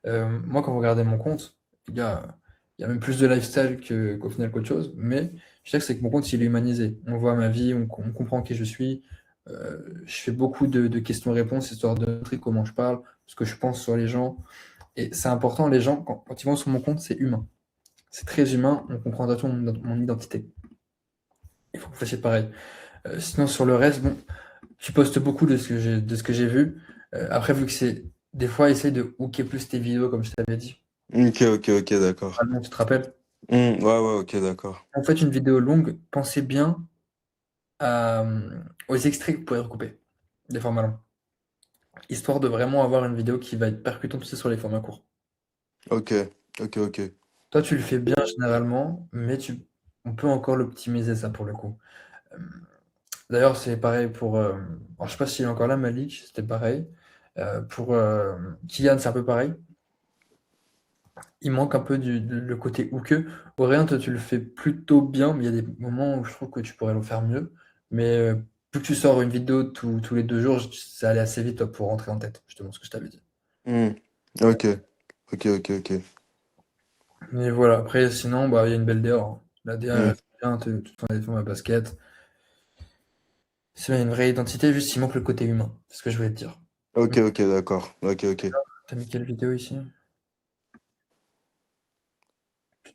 Speaker 4: Moi, quand vous regardez mon compte, il y a même plus de lifestyle qu'au final qu'autre chose. Mais je sais que c'est que mon compte, il est humanisé. On voit ma vie, on comprend qui je suis. Je fais beaucoup de questions-réponses, histoire de montrer comment je parle, ce que je pense sur les gens. Et c'est important, les gens, quand ils vont sur mon compte, c'est humain. C'est très humain, on comprend tout mon identité. Il faut que vous fassiez pareil. Sinon, sur le reste, bon, tu postes beaucoup de ce que j'ai vu. Après, vu que c'est. Des fois, essaye de hooker plus tes vidéos, comme je t'avais dit.
Speaker 6: Ok, d'accord.
Speaker 4: Ah non, tu te rappelles?
Speaker 6: Ouais, ok, d'accord.
Speaker 4: En fait, une vidéo longue, pensez bien aux extraits que vous pouvez recouper, des formats longs. Histoire de vraiment avoir une vidéo qui va être percutante aussi sur les formats courts.
Speaker 6: Ok, ok.
Speaker 4: Toi, tu le fais bien généralement, mais on peut encore l'optimiser, ça, pour le coup. Euh, D'ailleurs, c'est pareil pour. Alors, je sais pas s'il est encore là, Malik, c'était pareil. Pour Kylian, c'est un peu pareil. Il manque un peu le côté hooké. Aurélien, toi, tu le fais plutôt bien, mais il y a des moments où je trouve que tu pourrais le faire mieux. Mais plus que tu sors une vidéo tous les 2 jours, ça allait assez vite toi, pour rentrer en tête, justement, ce que je t'avais dit.
Speaker 6: Hmm. Ok, ok.
Speaker 4: Mais voilà, après, sinon, bah, il y a une belle DA, hein. La DA, elle
Speaker 6: Hmm.
Speaker 4: reste bien, tout ton éléphant à basket. C'est une vraie identité, juste il manque le côté humain. C'est ce que je voulais te dire.
Speaker 6: Ok, d'accord. Ok.
Speaker 4: T'as mis quelle vidéo ici?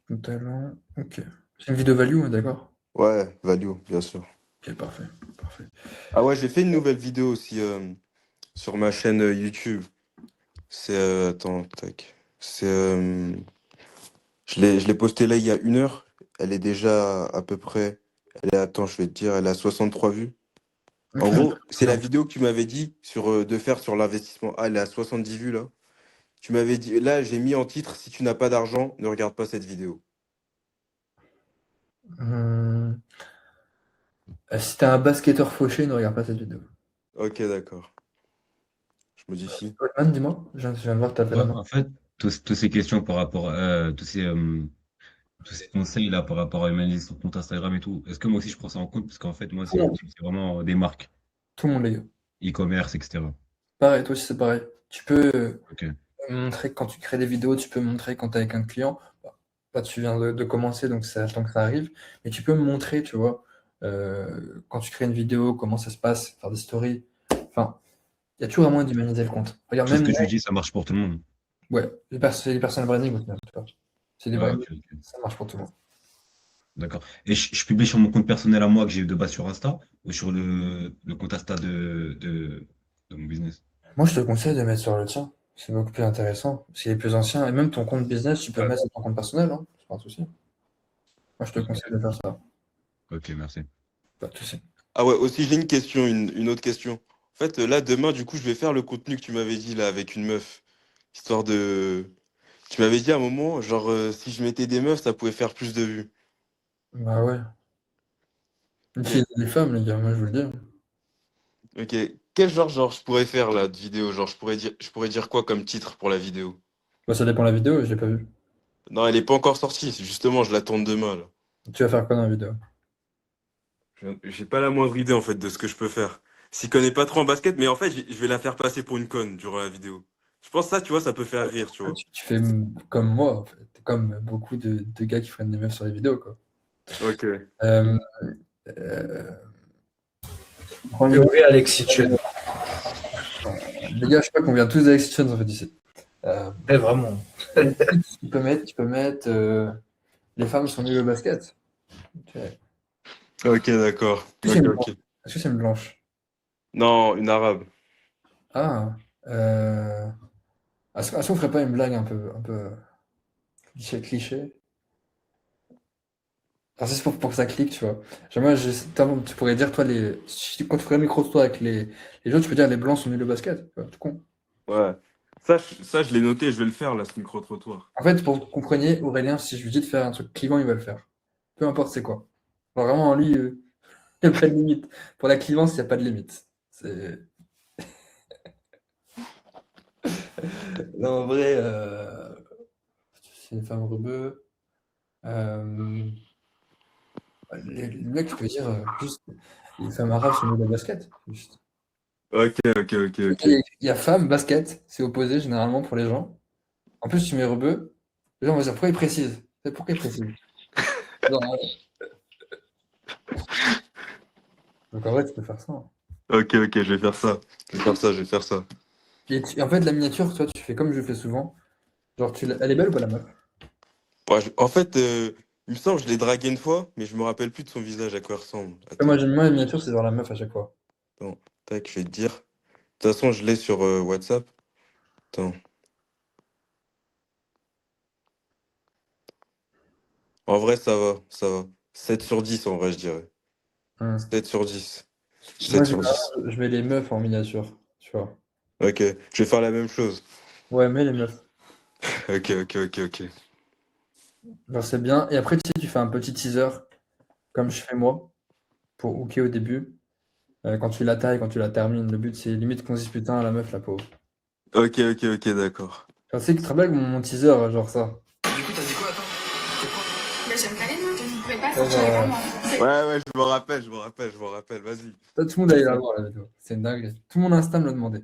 Speaker 4: Tout talent. Ok. C'est une vidéo value, hein, d'accord?
Speaker 6: Ouais, value, bien sûr.
Speaker 4: Ok, parfait. Parfait.
Speaker 6: Ah ouais, j'ai fait une nouvelle vidéo aussi sur ma chaîne YouTube. C'est attends, tac. C'est je l'ai postée là il y a 1 heure. Elle est déjà à peu près. Attends, je vais te dire, elle a 63 vues. En
Speaker 4: Ok,
Speaker 6: gros, c'est la
Speaker 4: bien.
Speaker 6: vidéo que tu m'avais dit de faire sur l'investissement. Ah, elle est à 70 vues là. Tu m'avais dit, là, j'ai mis en titre, si tu n'as pas d'argent, ne regarde pas cette vidéo.
Speaker 4: Hum, Si t'es un basketteur fauché, ne regarde pas cette vidéo.
Speaker 6: Ok, d'accord. Je modifie.
Speaker 4: Goldman, dis-moi, je viens de voir que t'as fait
Speaker 2: Ouais,
Speaker 4: la main.
Speaker 2: en fait, toutes ces questions par rapport à tous ces conseils là par rapport à humaniser son compte Instagram et tout, est-ce que moi aussi je prends ça en compte? Parce qu'en fait, moi,
Speaker 4: Tout le monde,
Speaker 2: c'est vraiment des marques,
Speaker 4: tout le monde, les gars.
Speaker 2: e-commerce, etc.
Speaker 4: Pareil, toi aussi c'est pareil. Tu peux
Speaker 2: Ok.
Speaker 4: montrer que quand tu crées des vidéos, tu peux montrer quand tu es avec un client. Bah, tu viens de commencer, donc ça attend que ça arrive. Mais tu peux me montrer, tu vois, quand tu crées une vidéo, comment ça se passe, faire des stories. Enfin, il y a toujours un moyen d'humaniser le compte. Regarde,
Speaker 2: Tout ce
Speaker 4: même
Speaker 2: que
Speaker 4: moi,
Speaker 2: tu dis, ça marche pour tout le monde.
Speaker 4: ouais, c'est des personal branding au final, tu vois. C'est des
Speaker 2: Ah,
Speaker 4: branding,
Speaker 2: ok.
Speaker 4: ça marche pour tout le monde.
Speaker 2: D'accord. Et je publie sur mon compte personnel à moi que j'ai de base sur Insta ou sur le compte Insta de mon business.
Speaker 4: Moi, je te conseille de mettre sur le tien. C'est beaucoup plus intéressant. C'est plus ancien. Et même ton compte business, tu peux le
Speaker 2: Ouais.
Speaker 4: mettre sur ton compte personnel, hein. C'est pas un souci. Moi, je te conseille de faire ça.
Speaker 2: Ok, merci.
Speaker 4: Pas de souci.
Speaker 6: Ah ouais, aussi, j'ai une question, une autre question. En fait, là, demain, du coup, je vais faire le contenu que tu m'avais dit, là, avec une meuf. Histoire de... Tu m'avais dit à un moment, genre, si je mettais des meufs, ça pouvait faire plus de vues.
Speaker 4: Bah ouais. Une
Speaker 6: Et-
Speaker 4: fille et des femmes, les gars, moi, je vous le dis.
Speaker 6: Ok. Quel genre, je pourrais faire, là, de vidéo? Genre, je pourrais dire quoi comme titre pour la vidéo?
Speaker 4: Bah, ça dépend de la vidéo, je l'ai pas vue.
Speaker 6: Non, elle est pas encore sortie. Justement, je la tourne demain, là.
Speaker 4: Tu vas faire quoi dans la vidéo?
Speaker 6: J'ai pas la moindre idée en fait de ce que je peux faire. S'y connaît pas trop en basket, mais en fait, je vais la faire passer pour une conne durant la vidéo. Je pense que ça, tu vois, ça peut faire rire, tu vois.
Speaker 4: Tu fais comme moi, en fait. Comme beaucoup de gars qui prennent des meufs sur les vidéos, quoi.
Speaker 6: Ok.
Speaker 4: Euh, euh,
Speaker 3: Et
Speaker 4: Premièrement,
Speaker 3: oui, Alexis, tu es.
Speaker 4: les gars, je crois qu'on vient tous d'Alex Jones, en fait, ici. Euh,
Speaker 3: Eh, vraiment.
Speaker 4: tu peux mettre les femmes sont nulles au basket.
Speaker 6: Ok, d'accord.
Speaker 4: Est-ce que c'est une blanche?
Speaker 6: Ok.
Speaker 4: Est-ce que c'est une blanche?
Speaker 6: Non, une arabe.
Speaker 4: Ah, est-ce qu'on ferait pas une blague un peu cliché? Alors, c'est pour que ça clique, tu vois. Genre, moi, tu pourrais dire, toi, quand tu ferais le micro-toi avec les gens, tu peux dire les blancs sont nuls au basket. Tu vois, tout con.
Speaker 6: Ouais. Ça, je l'ai noté, je vais le faire là, ce micro-trottoir.
Speaker 4: En fait, pour que vous compreniez, Aurélien, si je lui dis de faire un truc clivant, il va le faire. Peu importe c'est quoi. Genre, vraiment, lui, il n'y a pas de limite. Pour la clivance, il n'y a pas de limite. C'est... Non, en vrai, c'est une femme rebeu. Euh, Les mecs, tu peux dire juste les femmes arabes sont mieux de la basket. Juste.
Speaker 6: Ok, ok, ok, ok.
Speaker 4: Il y a femmes, basket, c'est opposé généralement pour les gens. En plus, tu mets rebeu, les gens vont dire pourquoi il précise? Pourquoi il précise? Genre, donc en vrai, tu peux faire ça.
Speaker 6: Ok, ok, je vais faire ça. Je vais faire ça, je vais faire ça.
Speaker 4: Et en fait, la miniature, toi, tu fais comme je fais souvent. Genre, elle est belle ou pas la meuf?
Speaker 6: Ouais, en fait, il me semble que je l'ai dragué une fois, mais je me rappelle plus de son visage, à quoi elle ressemble.
Speaker 4: Moi,
Speaker 6: Attends,
Speaker 4: j'aime bien la miniature, c'est genre la meuf à chaque fois.
Speaker 6: attends, tac, je vais te dire. De toute façon, je l'ai sur WhatsApp. Attends. En vrai, ça va, ça va. 7 sur 10, en vrai, je dirais.
Speaker 4: Hein.
Speaker 6: 7 sur 10.
Speaker 4: Moi,
Speaker 6: 7 sur 10.
Speaker 4: je mets les meufs en miniature, tu vois.
Speaker 6: Ok, je vais faire la même chose.
Speaker 4: Ouais, mais les meufs.
Speaker 6: Ok, ok, ok, ok.
Speaker 4: Genre, c'est bien. Et après, tu sais, tu fais un petit teaser, comme je fais moi, pour hooker au début. Quand tu la tailles, quand tu la termines, le but, c'est limite qu'on se dise putain, la meuf, la pauvre.
Speaker 6: Ok, ok, ok, d'accord.
Speaker 4: Genre, tu sais que tu te rappelles mon teaser, genre ça.
Speaker 3: Du coup, t'as dit quoi, attends?
Speaker 7: Mais j'aime pas les noms, je ne pouvais pas
Speaker 4: Ça,
Speaker 7: sortir
Speaker 4: genre,
Speaker 7: avec moi.
Speaker 6: Ouais, ouais, je me rappelle, je me rappelle, je me rappelle, vas-y.
Speaker 4: ça, tout le monde allait la voir, la vidéo. C'est une dingue. Tout mon Insta me l'a demandé.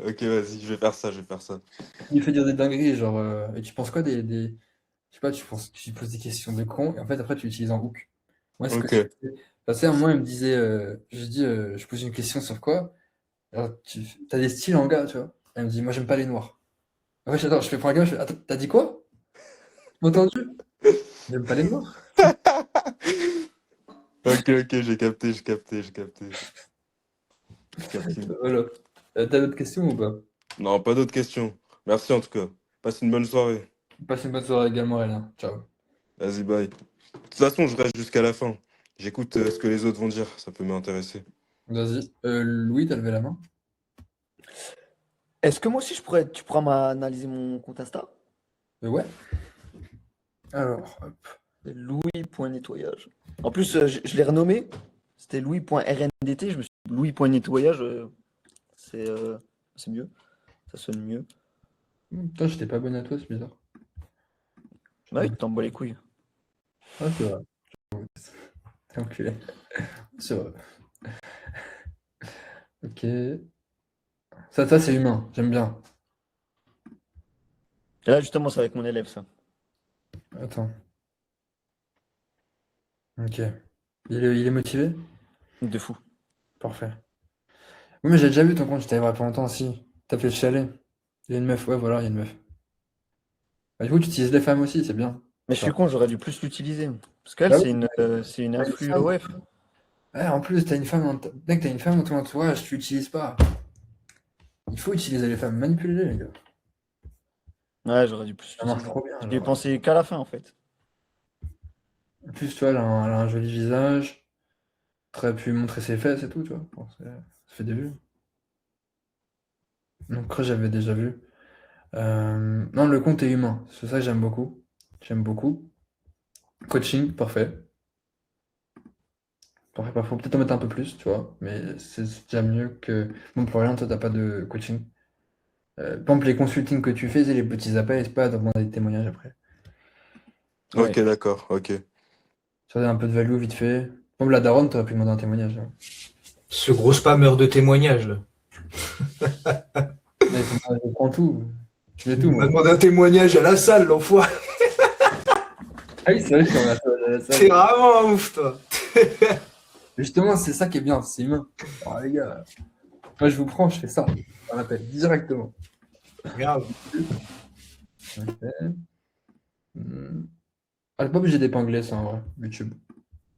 Speaker 6: Ok, vas-y, je vais faire ça, je vais faire ça.
Speaker 4: Il fait dire des dingueries, genre, et tu penses quoi des... Je sais pas, tu poses des questions de con, et en fait, après, tu l'utilises en hook. Moi, c'est ce que
Speaker 6: Ok.
Speaker 4: tu sais, à un moment, il me disait, je dis, je pose une question sur quoi? Alors, tu as des styles en gars, tu vois. Elle me dit, moi, j'aime pas les noirs. Après, j'adore, je fais pour un gars, je fais, attends, t'as dit quoi? T'as entendu? J'aime pas les noirs.
Speaker 6: Ok, ok, j'ai capté, j'ai capté, j'ai capté. J'ai capté.
Speaker 4: Voilà. T'as d'autres questions ou pas?
Speaker 6: Non, pas d'autres questions. Merci en tout cas. Passe une bonne soirée.
Speaker 4: Passe une bonne soirée également, Réna. Ciao.
Speaker 6: Vas-y, bye. De toute façon, je reste jusqu'à la fin. J'écoute ce que les autres vont dire, ça peut m'intéresser.
Speaker 4: Vas-y. Louis, t'as levé la main?
Speaker 1: Est-ce que moi aussi tu pourras m'analyser mon compte Insta?
Speaker 4: Ouais. Alors, hop.
Speaker 1: C'est Louis.nettoyage. En plus, je l'ai renommé. C'était Louis.rndt. Je me suis dit Louis.nettoyage. C'est mieux. Ça sonne mieux.
Speaker 4: Toi, j'étais pas abonné à toi, c'est bizarre.
Speaker 1: Ouais, tu t'en bats les couilles.
Speaker 4: Ah, c'est vrai. T'es enculé. C'est vrai. Ok. Ça, c'est humain. J'aime bien.
Speaker 1: Et là, justement, c'est avec mon élève, ça.
Speaker 4: Attends. Ok. Il est motivé?
Speaker 1: De fou.
Speaker 4: Parfait. Oui, mais j'ai déjà vu ton compte, je t'avais voir pas longtemps, si. T'as fait chialer. Il y a une meuf, ouais, voilà, il y a une meuf. Bah, du coup, tu utilises les femmes aussi, c'est bien.
Speaker 1: Mais je suis
Speaker 4: Ça.
Speaker 1: con, j'aurais dû plus l'utiliser. Parce qu'elle,
Speaker 4: Bah
Speaker 1: c'est une
Speaker 4: ouais, une
Speaker 1: influe
Speaker 4: femme.
Speaker 1: OF.
Speaker 4: Ouais, en plus, dès que t'as une femme dans ton entourage, tu l'utilises pas. Il faut utiliser les femmes, manipuler les gars.
Speaker 1: Ouais, j'aurais dû plus
Speaker 4: Ça marche
Speaker 1: l'utiliser.
Speaker 4: trop bien.
Speaker 1: J'y ai
Speaker 4: Genre.
Speaker 1: pensé qu'à la fin, en fait.
Speaker 4: En plus, tu vois, elle a un joli visage. T'aurais pu montrer ses fesses et tout, tu vois. Bon, ça fait des vues. Donc, j'avais déjà vu. Non, le compte est humain. C'est ça que j'aime beaucoup. J'aime beaucoup. Coaching, parfait. Parfait, parfait. Faut peut-être en mettre un peu plus, tu vois. Mais c'est déjà mieux que. Bon, pour rien, toi, t'as pas de coaching. Par exemple, les consultings que tu fais, c'est les petits appels, c'est pas de demander des témoignages après.
Speaker 1: Ouais.
Speaker 6: Ok, d'accord, ok.
Speaker 4: Ça donne un peu de value vite fait. Comme la daronne, t'aurais pu demander un témoignage. Hein.
Speaker 3: Ce gros spammeur de témoignages, là.
Speaker 4: Mais je prends tout. Je mets tout,
Speaker 3: Il m'a
Speaker 4: moi.
Speaker 3: demandé un témoignage à la salle, l'enfoiré.
Speaker 4: Ah oui, c'est vrai, je suis en la salle.
Speaker 3: T'es vraiment un ouf, toi.
Speaker 4: Justement, c'est ça qui est bien, c'est humain. Alors, les gars, moi, je vous prends, je fais ça. On appelle directement.
Speaker 3: Grave.
Speaker 4: Ok. Ah, t'es pas obligé d'épingler ça, en vrai, YouTube.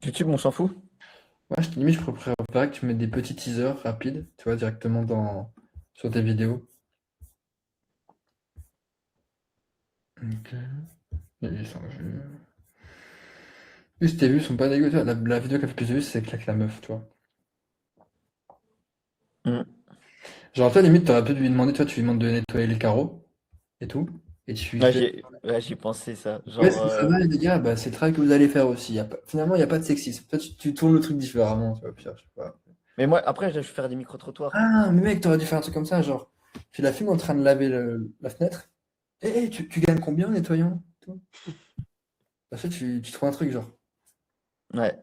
Speaker 1: YouTube, on s'en fout.
Speaker 4: Ouais, limite, je préférerais que tu mettes des petits teasers rapides, tu vois, directement sur tes vidéos. Ok. Les 100 vues. Plus tes vues sont pas dégueu, tu vois. La vidéo qui a fait plus de vues, c'est avec la meuf, tu vois.
Speaker 1: Mm.
Speaker 4: Genre, toi, limite, t'aurais pu lui demander, toi, tu lui demandes de nettoyer les carreaux et tout. Et tu lui fais.
Speaker 1: Ouais, j'y pensé ça.
Speaker 4: Ouais,
Speaker 1: Genre,
Speaker 4: ça va, les gars, bah, c'est le travail que vous allez faire aussi. Finalement, il n'y a pas de sexisme. Toi, tu tournes le truc différemment, tu vois. Puis, je sais pas.
Speaker 1: mais moi, après, je vais faire des micro-trottoirs.
Speaker 4: Ah, mais mec, t'aurais dû faire un truc comme ça, genre, tu la filmes en train de laver la fenêtre. Tu gagnes combien en nettoyant? Tout. Après, tu trouves un truc, genre.
Speaker 1: Ouais.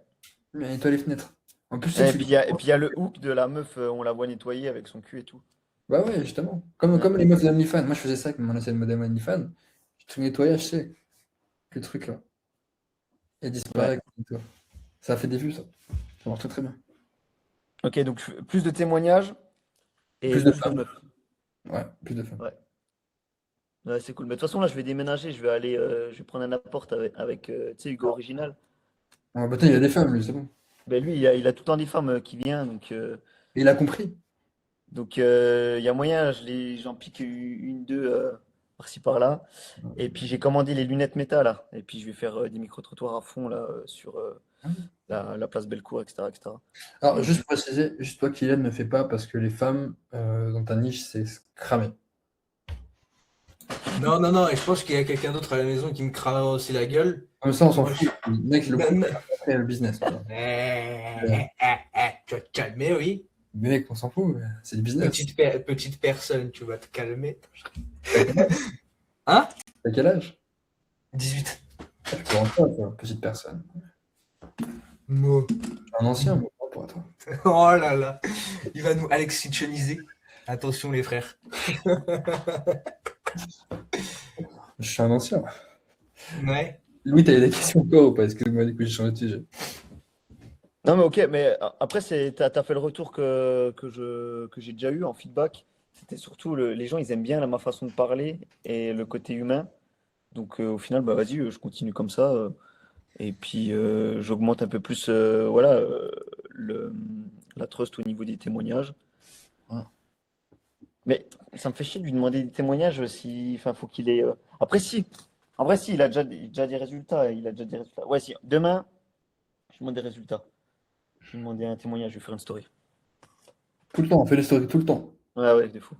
Speaker 4: Mais nettoie les fenêtres. En plus,
Speaker 1: Et
Speaker 4: tu
Speaker 1: puis il y a le hook de la meuf, on la voit nettoyer avec son cul et tout.
Speaker 4: Bah ouais, justement. Comme les meufs d'OnlyFans. Moi, je faisais ça avec mon ancienne modèle OnlyFans. Tout nettoyage, tu sais, le truc là. Et disparaît
Speaker 1: Ouais.
Speaker 4: avec toi. Ça a fait des vues, ça. Ça marche très très bien.
Speaker 1: Ok, donc plus de témoignages et
Speaker 4: Plus de
Speaker 1: plus de
Speaker 4: femmes.
Speaker 1: meufs.
Speaker 4: Ouais, plus de femmes.
Speaker 1: Ouais. Ouais, c'est cool. Mais de toute façon, là, je vais déménager. Je vais aller, je vais prendre un appart avec tu sais, Hugo Original.
Speaker 4: Ah, bah, il y a des femmes, lui, c'est bon.
Speaker 1: Ben lui, il a tout le temps des femmes qui viennent.
Speaker 4: Et il a compris.
Speaker 1: Donc il y a moyen, j'en pique une, deux par-ci par-là. Et puis j'ai commandé les lunettes méta là. Et puis je vais faire des micro-trottoirs à fond là sur la place Bellecour, etc., etc.
Speaker 4: Alors, juste pour préciser, juste toi, Kylian, ne fais pas parce que les femmes dans ta niche, c'est cramé.
Speaker 3: Non, non, non, et je pense qu'il y a quelqu'un d'autre à la maison qui me cramera aussi la gueule.
Speaker 4: Comme ça, on s'en
Speaker 3: Moi,
Speaker 4: fout. Le mec, le
Speaker 3: Même-
Speaker 4: après le business. Quoi.
Speaker 3: Tu vas te calmer, oui.
Speaker 4: Mais mec, on s'en fout. C'est du business.
Speaker 3: Petite personne, tu vas te calmer.
Speaker 4: T'as quel âge
Speaker 3: 18.
Speaker 4: Tu peux rentrer, toi, petite personne.
Speaker 3: Mo.
Speaker 4: Un ancien, moi, pour toi.
Speaker 3: Oh là là. Il va nous Alexichoniser. Attention, les frères.
Speaker 4: Je suis un ancien.
Speaker 3: Ouais.
Speaker 4: Louis, t'avais des questions encore ou pas? Excuse-moi, du coup, j'ai changé de sujet.
Speaker 1: Non mais ok, mais après t'as fait le retour que j'ai déjà eu en feedback. C'était surtout les gens ils aiment bien ma façon de parler et le côté humain. Donc au final bah vas-y je continue comme ça et puis j'augmente un peu plus voilà le la trust au niveau des témoignages.
Speaker 4: Ouais.
Speaker 1: Mais ça me fait chier de lui demander des témoignages si enfin faut qu'il ait après si en vrai si il a déjà des résultats, il a déjà des résultats. Ouais si demain je demande des résultats. Je vais demander un témoignage, je vais faire une story.
Speaker 4: Tout le temps, on fait les stories tout le temps.
Speaker 1: Ouais, des fous.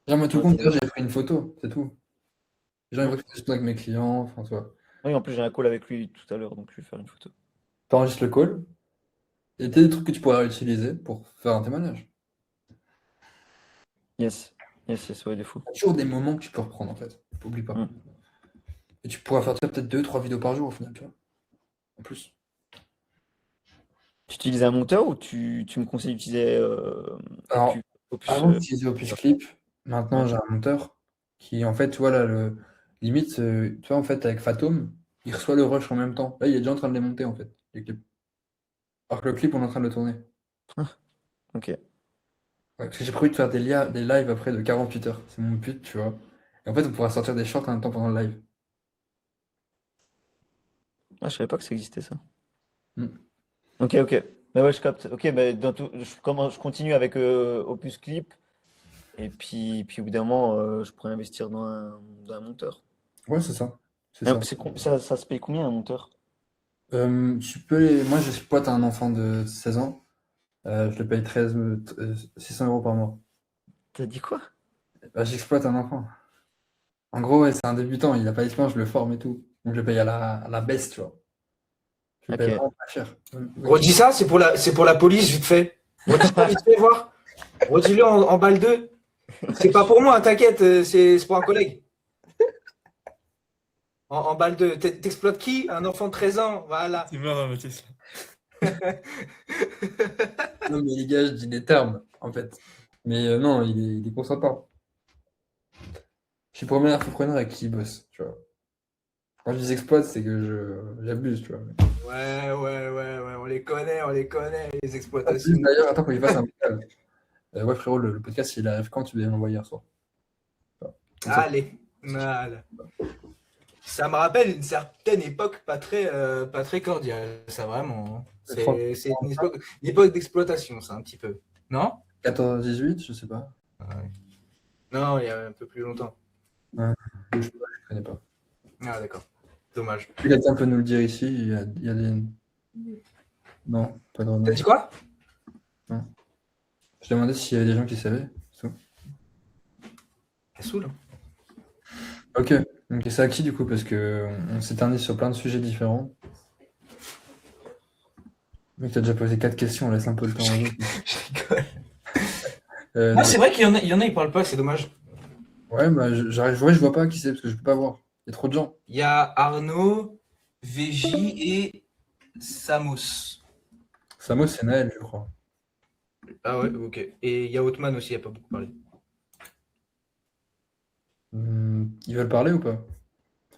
Speaker 4: Genre, moi, tout le
Speaker 1: Ouais,
Speaker 4: compte, d'ailleurs, j'ai pris une photo, c'est tout. Genre, une fois que je fais avec mes clients, enfin, toi.
Speaker 1: Oui, en plus, j'ai un call avec lui tout à l'heure, donc je vais faire une photo.
Speaker 4: T'enregistres le call, et t'as des trucs que tu pourrais utiliser pour faire un témoignage.
Speaker 1: Yes, ouais, des fous.
Speaker 4: Il y a toujours des moments que tu peux reprendre, en fait. Oublie pas.
Speaker 1: Mm.
Speaker 4: Et tu pourras faire peut-être 2-3 vidéos par jour, au final, tu vois. En plus.
Speaker 1: Tu utilises un monteur ou tu me conseilles d'utiliser
Speaker 4: Alors,
Speaker 1: Opus,
Speaker 4: avant d'utiliser Opus Clip, maintenant,
Speaker 1: ouais.
Speaker 4: j'ai un monteur qui, en fait, tu vois, là, limite, tu vois, en fait, avec Fathom, il reçoit le rush en même temps. Là, il est déjà en train de les monter, en fait, les clips. Alors que le clip, on est en train de le tourner.
Speaker 1: Ok.
Speaker 4: Ouais, parce que j'ai prévu de faire des lives après de 48 heures. C'est mon but, tu vois. Et en fait, on pourra sortir des shorts en même temps pendant le live.
Speaker 1: Ah, je savais pas que ça existait ça.
Speaker 4: Mm.
Speaker 1: Ok. Mais ouais, je capte. Ok, mais je continue avec Opus Clip. Et puis au bout d'un moment, je pourrais investir dans un monteur.
Speaker 4: Ouais, c'est ça. C'est
Speaker 1: Ah,
Speaker 4: ça.
Speaker 1: ça se paye combien un monteur?
Speaker 4: Tu peux Moi, j'exploite un enfant de 16 ans. Je le paye 600 euros par mois.
Speaker 1: T'as dit quoi?
Speaker 4: Bah, j'exploite un enfant. En gros, ouais, c'est un débutant. Il n'a pas d'expérience, je le forme et tout. Donc, je le paye à la baisse, tu vois. Je le paye
Speaker 1: Ok.
Speaker 4: vraiment pas cher.
Speaker 3: Redis ça, c'est pour la police, vite fait. Redis ça, vite fait, voir. Redis-le en balle 2. C'est pas pour moi, t'inquiète, c'est pour un collègue. En balle 2. T'exploites qui? Un enfant de 13 ans, voilà.
Speaker 8: C'est marrant, Mathis.
Speaker 4: Non, mais les gars, je dis des termes, en fait. Mais non, il est consentant. Je suis premier infopreneur avec qui il bosse, tu vois. Quand je dis exploite, c'est que j'abuse, tu vois.
Speaker 3: Ouais, on les connaît, les
Speaker 4: En plus,
Speaker 3: exploitations.
Speaker 4: d'ailleurs, attends, quand il fasse un vocal. Ouais, frérot, le podcast, il arrive quand tu devais l'envoyer hier soir. Voilà. Comme ça.
Speaker 3: Allez, voilà. Ça me rappelle une certaine époque pas très cordiale, ça vraiment. C'est une époque d'exploitation, ça, un petit peu. Non?
Speaker 4: 14-18, je sais pas.
Speaker 3: Non, il y a un peu plus longtemps.
Speaker 4: Je connais pas.
Speaker 3: Ah, d'accord. Dommage.
Speaker 4: Si quelqu'un peut nous le dire ici, il y a des. Non, pas de
Speaker 3: T'as
Speaker 4: remède.
Speaker 3: dit quoi?
Speaker 4: Je demandais s'il y avait des gens qui savaient. C'est tout.
Speaker 3: Elle saoule.
Speaker 4: Ok, donc c'est à qui du coup? Parce que on s'éternise sur plein de sujets différents. Mec, t'as déjà posé 4 questions, laisse un peu le temps aux autres.
Speaker 3: Je rigole.
Speaker 4: Non.
Speaker 3: C'est vrai qu'il y en a, ils parlent pas, c'est dommage.
Speaker 4: Ouais, bah je vois pas qui c'est parce que je peux pas voir. Il y a trop de gens.
Speaker 3: Il y a Arnaud, VJ et Samos.
Speaker 4: Samo, c'est Naël, je crois.
Speaker 3: Ah ouais, ok. Et il y a Othman aussi, il n'y a pas beaucoup parlé.
Speaker 4: Ils veulent parler ou pas?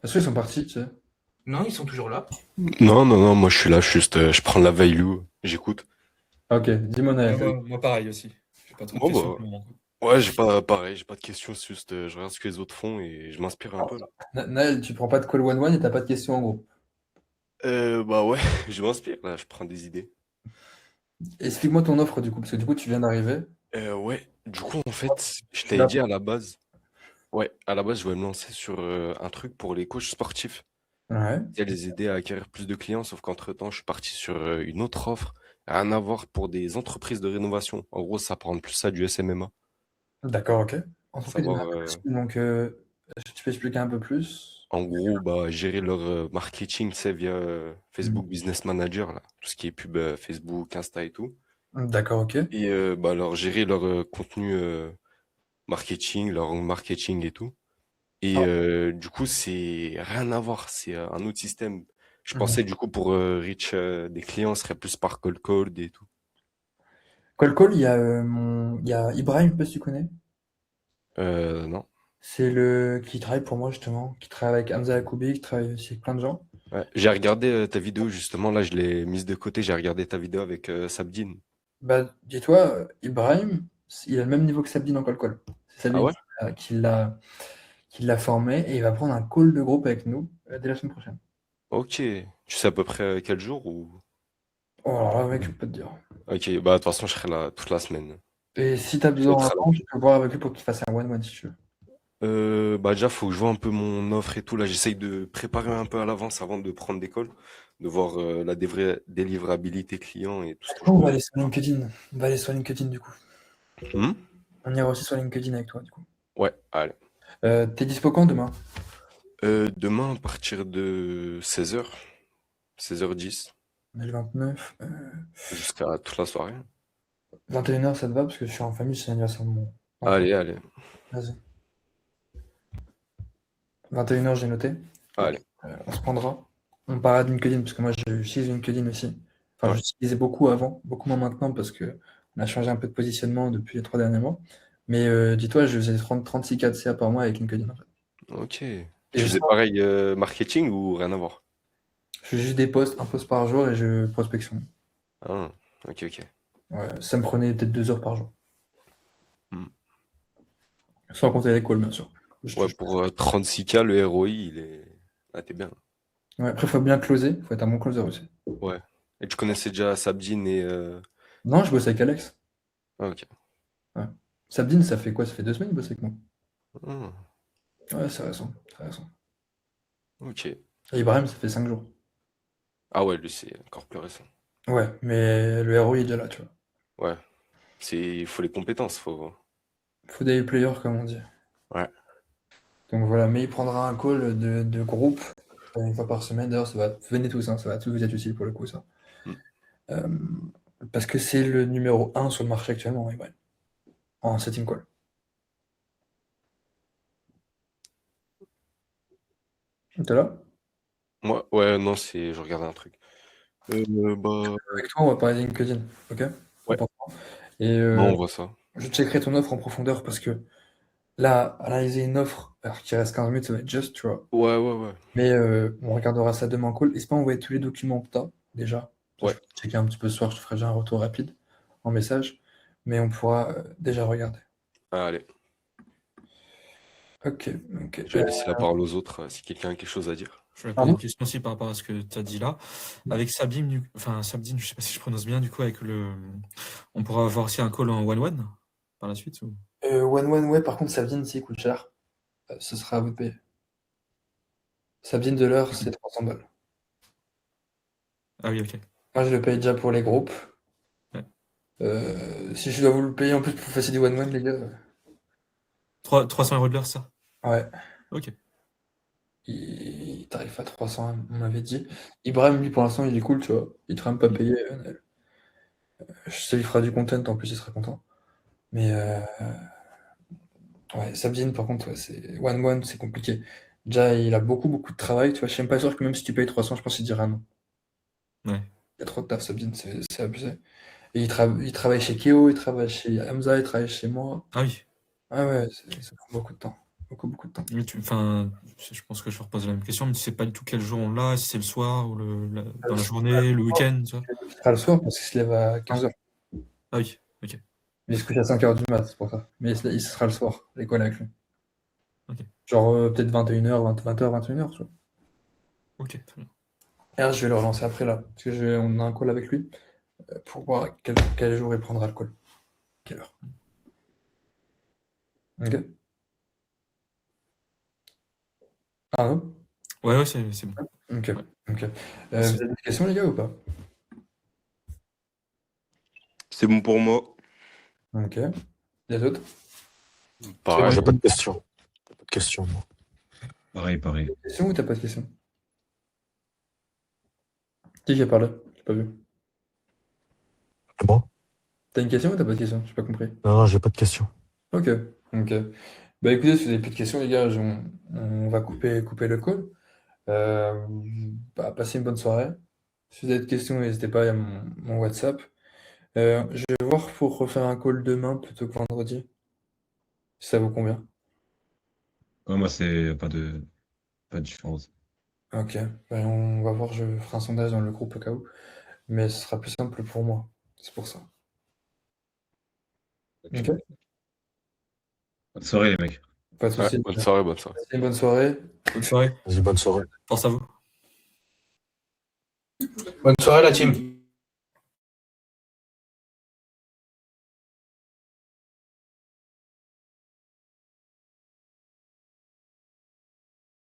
Speaker 4: Est-ce qu'ils sont partis, tu sais?
Speaker 3: Non, ils sont toujours là.
Speaker 8: Non, non, non, moi je suis là, juste, je prends la veille j'écoute.
Speaker 4: Ok, dis-moi Naël.
Speaker 9: Moi, pareil aussi. J'ai pas trop de
Speaker 8: Bon,
Speaker 9: questions
Speaker 8: bah,
Speaker 9: pour le moment.
Speaker 8: ouais, j'ai pas, pareil, j'ai pas de questions, c'est juste, je regarde ce que les autres font et je m'inspire un peu, là.
Speaker 4: Naël, tu prends pas de call one-one et t'as pas de questions en groupe.
Speaker 8: Bah ouais, je m'inspire, là, je prends des idées.
Speaker 4: Explique-moi ton offre du coup, parce que du coup tu viens d'arriver.
Speaker 8: Ouais, du coup, en fait, je
Speaker 4: Tu
Speaker 8: t'avais
Speaker 4: l'as
Speaker 8: dit à la base, ouais, à la base, je voulais me lancer sur un truc pour les coachs sportifs.
Speaker 4: Ouais,
Speaker 8: Et les aider à acquérir plus de clients, sauf qu'entre-temps, je suis parti sur une autre offre, rien à voir pour des entreprises de rénovation. En gros, ça prend plus ça du SMMA.
Speaker 4: d'accord, ok.
Speaker 8: À
Speaker 4: Entreprise de
Speaker 8: savoir,
Speaker 4: rénovation, donc est-ce que tu peux expliquer un peu plus?
Speaker 8: en gros, bah, gérer leur marketing, c'est via
Speaker 4: Mhm.
Speaker 8: Facebook Business Manager, là, tout ce qui est pub Facebook, Insta et tout.
Speaker 4: D'accord, ok.
Speaker 8: Et bah, leur gérer leur contenu marketing, leur marketing et tout. Et
Speaker 4: Ah,
Speaker 8: du coup, c'est rien à voir, c'est un autre système. Je
Speaker 4: mhm.
Speaker 8: pensais du coup pour reach des clients, ce serait plus par cold et tout.
Speaker 4: Call, il y a Ibrahim, je sais pas si tu connais.
Speaker 8: Non.
Speaker 4: C'est le qui travaille pour moi justement, qui travaille avec Hamza Yakoubi, qui travaille aussi avec plein de gens.
Speaker 8: Ouais. J'ai regardé ta vidéo justement, là je l'ai mise de côté, j'ai regardé ta vidéo avec Sabdine.
Speaker 4: Bah, dis-toi, Ibrahim, il a le même niveau que Sabine en call. C'est
Speaker 8: Ah
Speaker 4: Sabine
Speaker 8: ouais?
Speaker 4: qui l'a formé et il va prendre un call de groupe avec nous dès la semaine prochaine.
Speaker 8: Ok. Tu sais à peu près quel jour ou...
Speaker 4: Oh, alors là, mec, je peux pas te dire.
Speaker 8: Ok, bah de toute façon je serai là toute la semaine.
Speaker 4: Et si t'as
Speaker 8: Je vais
Speaker 4: besoin
Speaker 8: être
Speaker 4: d'un
Speaker 8: à
Speaker 4: temps, tu
Speaker 8: l'affût.
Speaker 4: peux voir avec lui pour qu'il fasse un one-one si tu veux.
Speaker 8: Bah déjà faut que je vois un peu mon offre et tout. Là j'essaye de préparer un peu à l'avance avant de prendre des calls, de voir la délivrabilité client et tout ce que je
Speaker 4: On va
Speaker 8: pourrais
Speaker 4: aller sur
Speaker 8: faire.
Speaker 4: LinkedIn. On va aller sur LinkedIn du coup.
Speaker 8: Hmm.
Speaker 4: On ira aussi sur LinkedIn avec toi du coup.
Speaker 8: Ouais, allez.
Speaker 4: T'es dispo quand demain?
Speaker 8: Demain à partir de 16h, 16h10,
Speaker 4: On est le 29.
Speaker 8: jusqu'à toute la soirée.
Speaker 4: 21h, ça te va parce que je suis en famille, c'est l'anniversaire de mon enfant.
Speaker 8: Allez, allez,
Speaker 4: Vas-y. 21h, j'ai noté.
Speaker 8: allez.
Speaker 4: On se prendra. On parlera de LinkedIn parce que moi j'utilise LinkedIn aussi. Enfin,
Speaker 8: Ouais.
Speaker 4: j'utilisais beaucoup avant, beaucoup moins maintenant parce que on a changé un peu de positionnement depuis les 3 derniers mois. Mais dis-toi, je faisais 36 4CA par mois avec LinkedIn en fait.
Speaker 8: Ok.
Speaker 4: Et
Speaker 8: Tu faisais pareil marketing ou rien à voir?
Speaker 4: je fais juste des posts, un post par jour et je prospection.
Speaker 8: Ah, ok, ok.
Speaker 4: Ouais, ça me prenait peut-être 2 heures par jour.
Speaker 8: Hmm.
Speaker 4: Sans compter les calls, bien sûr.
Speaker 8: Ouais, pour 36K, le ROI, il est. Ah, t'es bien.
Speaker 4: Ouais, après, il faut bien closer. Il faut être un bon closer aussi.
Speaker 8: Ouais. Et tu connaissais déjà Sabdine et.
Speaker 4: Non, je bosse avec Alex.
Speaker 8: Ah, ok.
Speaker 4: Ouais. Sabdine, ça fait quoi? Ça fait 2 semaines qu'il bosse avec moi.
Speaker 8: Ah,
Speaker 4: Ouais, c'est récent. C'est récent.
Speaker 8: ok.
Speaker 4: Et Ibrahim, ça fait 5 jours.
Speaker 8: Ah ouais, lui, c'est encore plus récent.
Speaker 4: Ouais, mais le ROI est déjà là, tu vois.
Speaker 8: Ouais. Il faut les compétences, faut.
Speaker 4: Faut des players, comme on dit.
Speaker 8: Ouais.
Speaker 4: Donc voilà, mais il prendra un call de groupe une fois par semaine. D'ailleurs, venez tous, hein, ça va tous vous être utile pour le coup, ça.
Speaker 8: Hmm.
Speaker 4: Euh, parce que c'est le numéro 1 sur le marché actuellement, Ibrahim, en setting call. T'es là?
Speaker 8: Moi, ouais, non, je regardais un truc. Bah.
Speaker 4: Avec toi, on va parler de LinkedIn, ok?
Speaker 8: Ouais.
Speaker 4: Important. Et
Speaker 8: Non, on voit ça.
Speaker 4: je checkerai ton offre en profondeur parce que là, analyser une offre alors qu'il reste 15 minutes, ça va être juste, tu vois.
Speaker 8: Ouais, ouais, ouais.
Speaker 4: Mais on regardera ça demain en call. N'hésite pas à envoyer tous les documents que tu as déjà. Ça,
Speaker 8: Ouais.
Speaker 4: je peux checker un petit peu ce soir, je te ferai déjà un retour rapide en message. Mais on pourra déjà regarder.
Speaker 8: Allez.
Speaker 4: Ok, ok.
Speaker 8: Je vais laisser la parole aux autres si quelqu'un a quelque chose à dire.
Speaker 9: Je voulais poser
Speaker 4: Pardon?
Speaker 9: une question aussi par rapport à ce que tu as dit là. Avec Sabine, Sabine, je sais pas si je prononce bien, du coup, on pourra avoir aussi un call en one-one par la suite ou...
Speaker 4: One, ouais, par contre, Sabine, s'il coûte cher, ce sera à vous de payer. Sabine de l'heure, c'est 300 balles.
Speaker 9: Ah oui, ok.
Speaker 4: Moi, je le paye déjà pour les groupes.
Speaker 9: Ouais.
Speaker 4: Si je dois vous le payer en plus pour faire du one-one, les gars.
Speaker 9: 300 € de l'heure, ça?
Speaker 4: Ouais.
Speaker 9: Ok.
Speaker 4: Il tarife à 300, on m'avait dit. Ibrahim, lui, pour l'instant, il est cool, tu vois. Il ne te même pas payé. Ça lui fera du content, en plus, il sera content. Mais ouais, Sabine, par contre, ouais, c'est one-one, c'est compliqué. Déjà, il a beaucoup, beaucoup de travail, tu vois. Je suis même pas sûr que même si tu payes 300, je pense qu'il dira non.
Speaker 9: Ouais.
Speaker 4: Il y a trop de taf, Sabine, c'est abusé. Et il travaille chez Keo, il travaille chez Hamza, il travaille chez moi.
Speaker 9: Ah oui.
Speaker 4: Ah ouais, ça prend beaucoup de temps. Beaucoup de temps.
Speaker 9: Mais enfin, je pense que je vais reposer la même question, mais tu sais pas du tout quel jour on l'a, si c'est le soir ou dans la journée, le week-end, tu vois.
Speaker 4: Il sera le soir parce qu'il se lève à 15h.
Speaker 9: Ah oui, ok.
Speaker 4: Mais il se couche à 5h du mat, c'est pour ça. Mais il sera le soir, l'école avec lui.
Speaker 9: Ok.
Speaker 4: Genre peut-être 21h, 20h, 21h, tu vois.
Speaker 9: Ok, très bien.
Speaker 4: Et je vais le relancer après là, parce que on a un call avec lui pour voir quel jour il prendra le call. Quelle heure. Ok. Ah non?
Speaker 9: Ouais, c'est bon.
Speaker 4: Ok.
Speaker 9: Ouais.
Speaker 4: Ok. Vous avez des questions, les gars, ou pas?
Speaker 6: C'est bon pour moi.
Speaker 4: Ok. Les autres?
Speaker 8: Pareil.
Speaker 10: J'ai pas de questions. Pas de questions, moi.
Speaker 2: Pareil.
Speaker 4: T'as des questions ou t'as pas de questions? Qui a parlé? J'ai pas vu.
Speaker 10: C'est bon?
Speaker 4: T'as une question ou t'as pas de question? J'ai pas compris.
Speaker 10: Non, j'ai pas de questions.
Speaker 4: Ok. Bah écoutez, si vous avez plus de questions, les gars, on va couper le call. Passez une bonne soirée. Si vous avez des questions, n'hésitez pas, il y a mon WhatsApp. Je vais voir pour refaire un call demain plutôt que vendredi. Si ça vous convient.
Speaker 2: Ouais, moi, c'est pas de différence.
Speaker 4: Ok. Ben, on va voir, je ferai un sondage dans le groupe au cas où. Mais ce sera plus simple pour moi. C'est pour ça. Ok.
Speaker 2: Bonne soirée, les mecs.
Speaker 4: Pas de
Speaker 8: Ouais,
Speaker 4: soucis.
Speaker 8: bonne soirée, bonne soirée.
Speaker 4: Passez une bonne soirée.
Speaker 9: Bonne soirée.
Speaker 10: Vas-y, bonne soirée.
Speaker 9: Force à vous.
Speaker 3: Bonne soirée, la team.